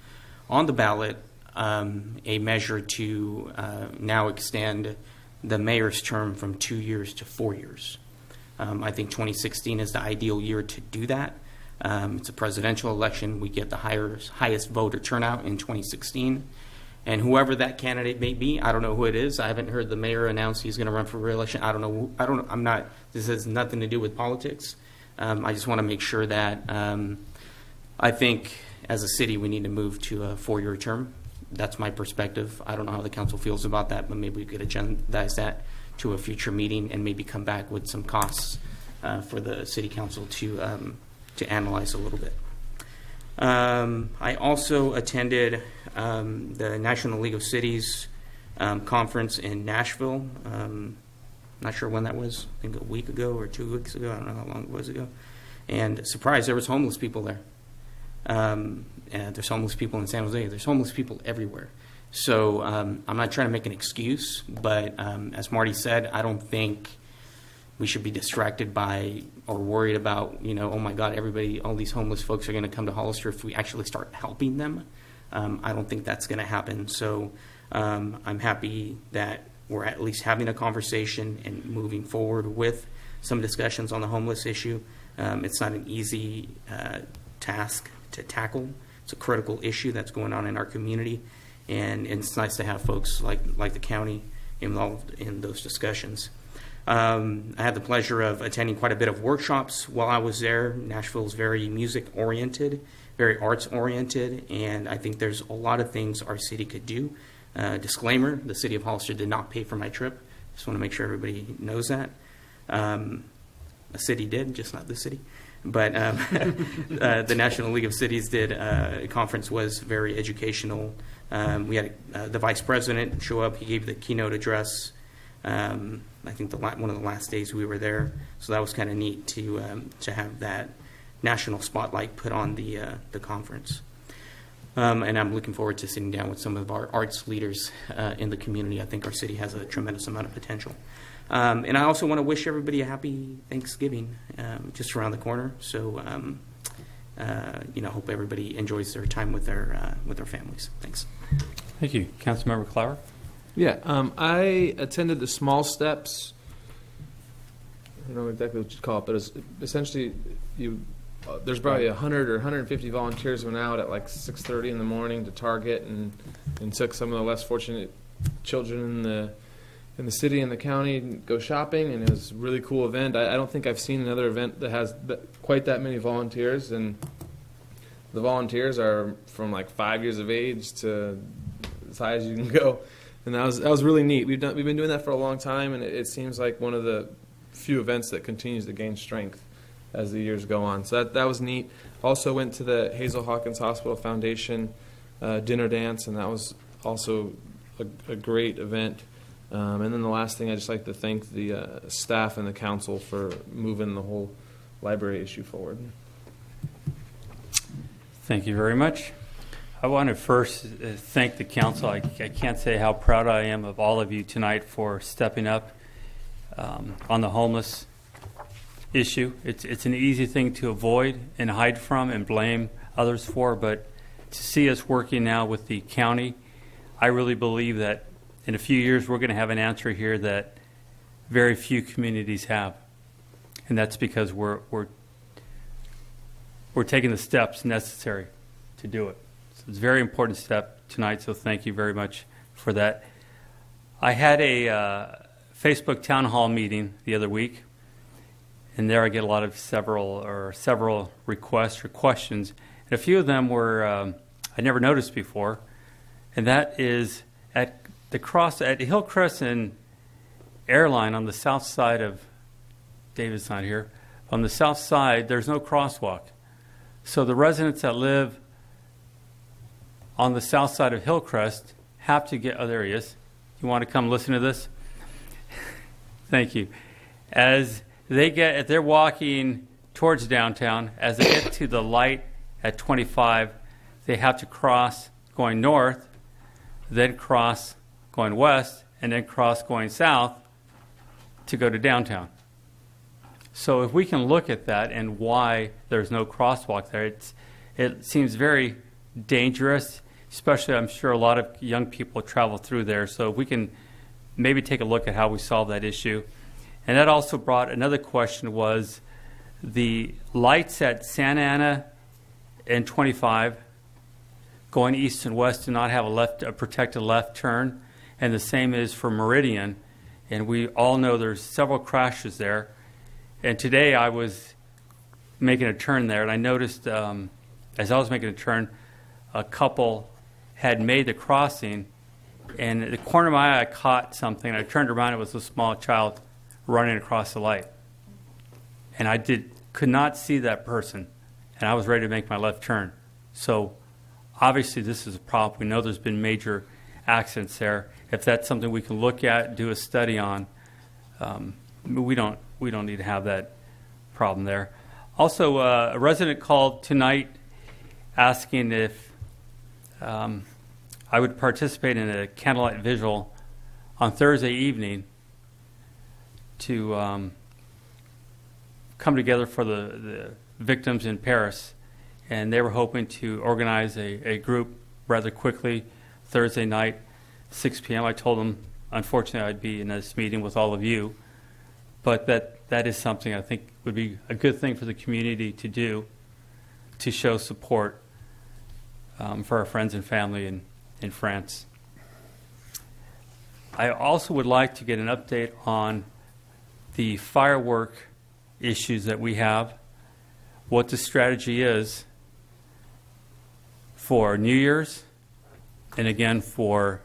on the ballot a measure to now extend the mayor's term from 2 years to 4 years. I think 2016 is the ideal year to do that. It's a presidential election. We get the highest voter turnout in 2016. And whoever that candidate may be, I don't know who it is. I haven't heard the mayor announce he's going to run for re-election. I don't know. I'm not. This has nothing to do with politics. I just want to make sure that I think as a city we need to move to a 4-year term. That's my perspective. I don't know how the council feels about that, but maybe we could agendize that to a future meeting and maybe come back with some costs for the city council to analyze a little bit. I also attended the National League of Cities conference in Nashville. Not sure when that was. I think a week ago or 2 weeks ago. I don't know how long it was ago. And surprise, there was homeless people there. And there's homeless people in San Jose. There's homeless people everywhere. So I'm not trying to make an excuse, but as Marty said, I don't think we should be distracted by or worried about, oh my God, all these homeless folks are going to come to Hollister if we actually start helping them. I don't think that's going to happen. So I'm happy that we're at least having a conversation and moving forward with some discussions on the homeless issue. It's not an easy task to tackle. It's a critical issue that's going on in our community, and it's nice to have folks like the county involved in those discussions. I had the pleasure of attending quite a bit of workshops while I was there. Nashville is very music-oriented, very arts-oriented, and I think there's a lot of things our city could do. Disclaimer, the city of Hollister did not pay for my trip. Just want to make sure everybody knows that. A city did, just not the city. But the National League of Cities conference was very educational. We had the vice president show up. He gave the keynote address. I think one of the last days we were there, so that was kind of neat to have that national spotlight put on the conference. And I'm looking forward to sitting down with some of our arts leaders in the community. I think our city has a tremendous amount of potential. And I also want to wish everybody a happy Thanksgiving, just around the corner. So, hope everybody enjoys their time with their families. Thanks. Thank you, Councilmember Clower. Yeah, I attended the Small Steps. I don't know exactly what you'd call it, but it's essentially there's probably 100 or 150 volunteers went out at like 6:30 in the morning to Target and took some of the less fortunate children in the city and the county go shopping, and it was a really cool event. I don't think I've seen another event that has quite that many volunteers, and the volunteers are from like 5 years of age to as high as you can go, and that was really neat. We've been doing that for a long time, and it seems like one of the few events that continues to gain strength as the years go on. So that was neat. Also went to the Hazel Hawkins Hospital Foundation dinner dance, and that was also a great event. And then the last thing, I'd just like to thank the staff and the council for moving the whole library issue forward. Thank you very much. I want to first thank the council. I can't say how proud I am of all of you tonight for stepping up on the homeless issue. It's an easy thing to avoid and hide from and blame others for, but to see us working now with the county, I really believe that in a few years we're going to have an answer here that very few communities have, and that's because we're taking the steps necessary to do it. So it's a very important step tonight, so thank you very much for that. I had a Facebook town hall meeting the other week, and there I get a lot of several requests or questions, and a few of them were I never noticed before, and that is at Hillcrest and Airline on the south side of, David's not here, on the south side there's no crosswalk. So the residents that live on the south side of Hillcrest have to get, oh, there he is. You want to come listen to this? Thank you. As they're walking towards downtown, as they get to the light at 25, they have to cross going north, then cross going west, and then cross going south to go to downtown. So if we can look at that and why there's no crosswalk there, it seems very dangerous, especially I'm sure a lot of young people travel through there. So if we can maybe take a look at how we solve that issue. And that also brought another question, was the lights at Santa Ana and 25 going east and west do not have a protected left turn, and the same is for Meridian. And we all know there's several crashes there. And today I was making a turn there, and I noticed as I was making a turn, a couple had made the crossing, and at the corner of my eye I caught something. I turned around, it was a small child running across the light. And I could not see that person, and I was ready to make my left turn. So obviously this is a problem. We know there's been major accidents there. If that's something we can look at, do a study on, we don't need to have that problem there. Also, a resident called tonight asking if I would participate in a candlelight vigil on Thursday evening to come together for the victims in Paris. And they were hoping to organize a group rather quickly Thursday night, 6 p.m. I told them, unfortunately, I'd be in this meeting with all of you. But that is something I think would be a good thing for the community to do, to show support for our friends and family in France. I also would like to get an update on the firework issues that we have, what the strategy is for New Year's and again for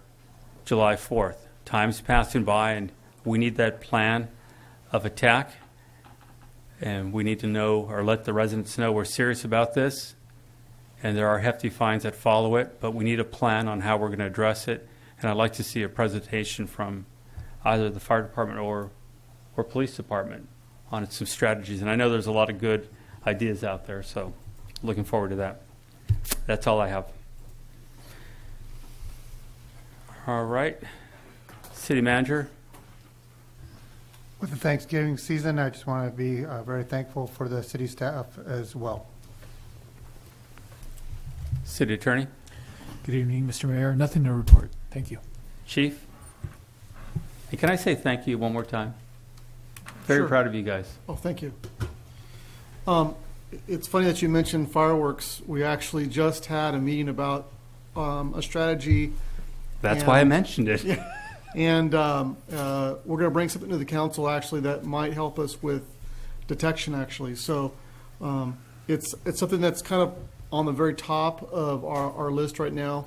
July 4th. Time's passing by, and we need that plan of attack, and we need to know or let the residents know we're serious about this, and there are hefty fines that follow it, but we need a plan on how we're going to address it, and I'd like to see a presentation from either the fire department or police department on some strategies. And I know there's a lot of good ideas out there, so looking forward to that. That's all I have. All right. City Manager. With the Thanksgiving season, I just want to be very thankful for the city staff as well. City Attorney. Good evening, Mr. Mayor. Nothing to report. Thank you. Chief. And can I say thank you one more time? Very Sure. proud of you guys. Oh, thank you. It's funny that you mentioned fireworks. We actually just had a meeting about a strategy. That's why I mentioned it. Yeah. And we're going to bring something to the council, actually, that might help us with detection, actually. So it's something that's kind of on the very top of our list right now,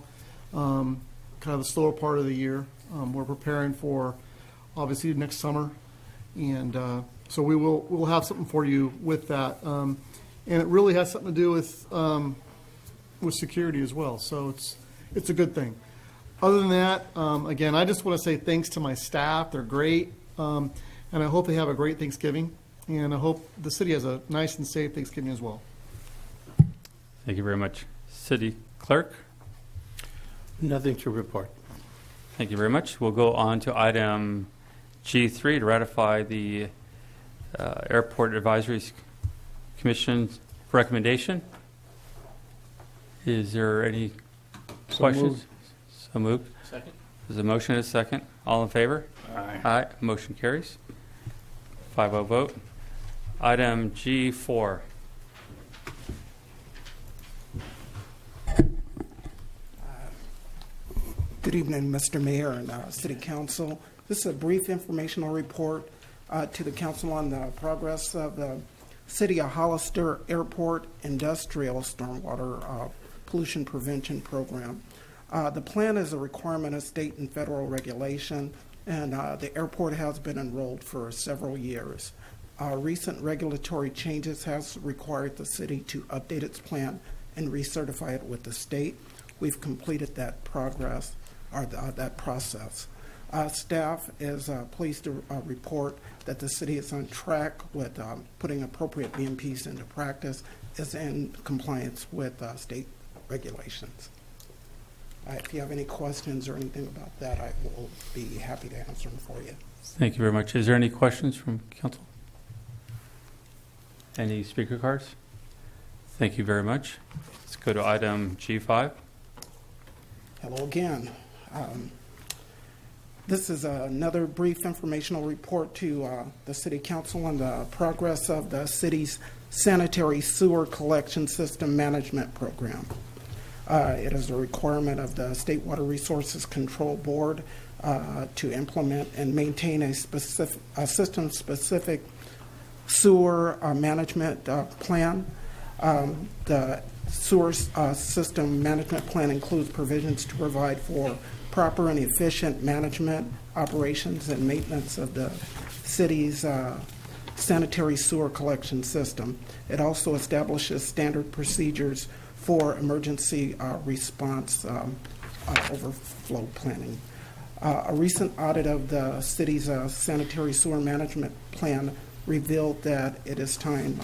kind of the slower part of the year. We're preparing for, obviously, next summer. And So we'll have something for you with that. And it really has something to do with security as well. So it's a good thing. Other than that, again, I just want to say thanks to my staff. They're great. And I hope they have a great Thanksgiving. And I hope the city has a nice and safe Thanksgiving as well. Thank you very much. City Clerk? Nothing to report. Thank you very much. We'll go on to item G3 to ratify the Airport Advisory Commission's recommendation. Is there any questions? So moved. Second. There's a motion and a second. All in favor? Aye. Aye. Motion carries. 5-0 vote. Item G4. Good evening, Mr. Mayor and City Council. This is a brief informational report to the Council on the progress of the City of Hollister Airport Industrial Stormwater Pollution Prevention Program. The plan is a requirement of state and federal regulation, and the airport has been enrolled for several years. Recent regulatory changes has required the city to update its plan and recertify it with the state. We've completed that progress, or that process. Staff is pleased to report that the city is on track with putting appropriate BMPs into practice, is in compliance with state regulations. If you have any questions or anything about that, I will be happy to answer them for you. Thank you very much. Is there any questions from council? Any speaker cards? Thank you very much. Let's go to item G5. Hello again. This is another brief informational report to the City Council on the progress of the city's sanitary sewer collection system management program. It is a requirement of the State Water Resources Control Board to implement and maintain a system-specific sewer management plan. The sewer system management plan includes provisions to provide for proper and efficient management, operations, and maintenance of the city's sanitary sewer collection system. It also establishes standard procedures for emergency response overflow planning. A recent audit of the city's sanitary sewer management plan revealed that it is time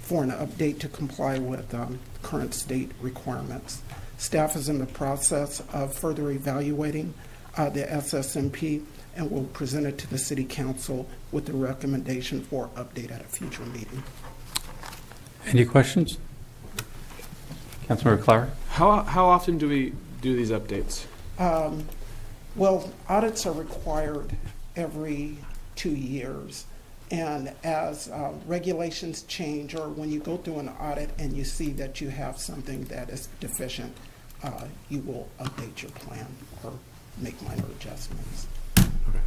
for an update to comply with current state requirements. Staff is in the process of further evaluating the SSMP and will present it to the City Council with the recommendation for update at a future meeting. Any questions? Councilmember Clower? How often do we do these updates? Well, audits are required every 2 years. And as regulations change, or when you go through an audit and you see that you have something that is deficient, you will update your plan or make minor adjustments. Okay.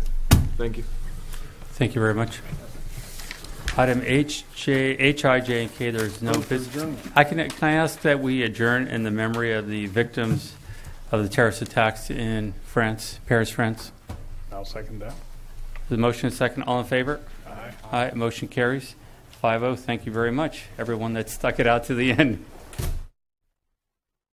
Thank you. Thank you very much. Item H, I, J, and K, there's no business. Can I ask that we adjourn in the memory of the victims of the terrorist attacks in France, Paris, France? I'll second that. The motion is second. All in favor? Aye. Aye. Motion carries. 5-0. Thank you very much, everyone that stuck it out to the end.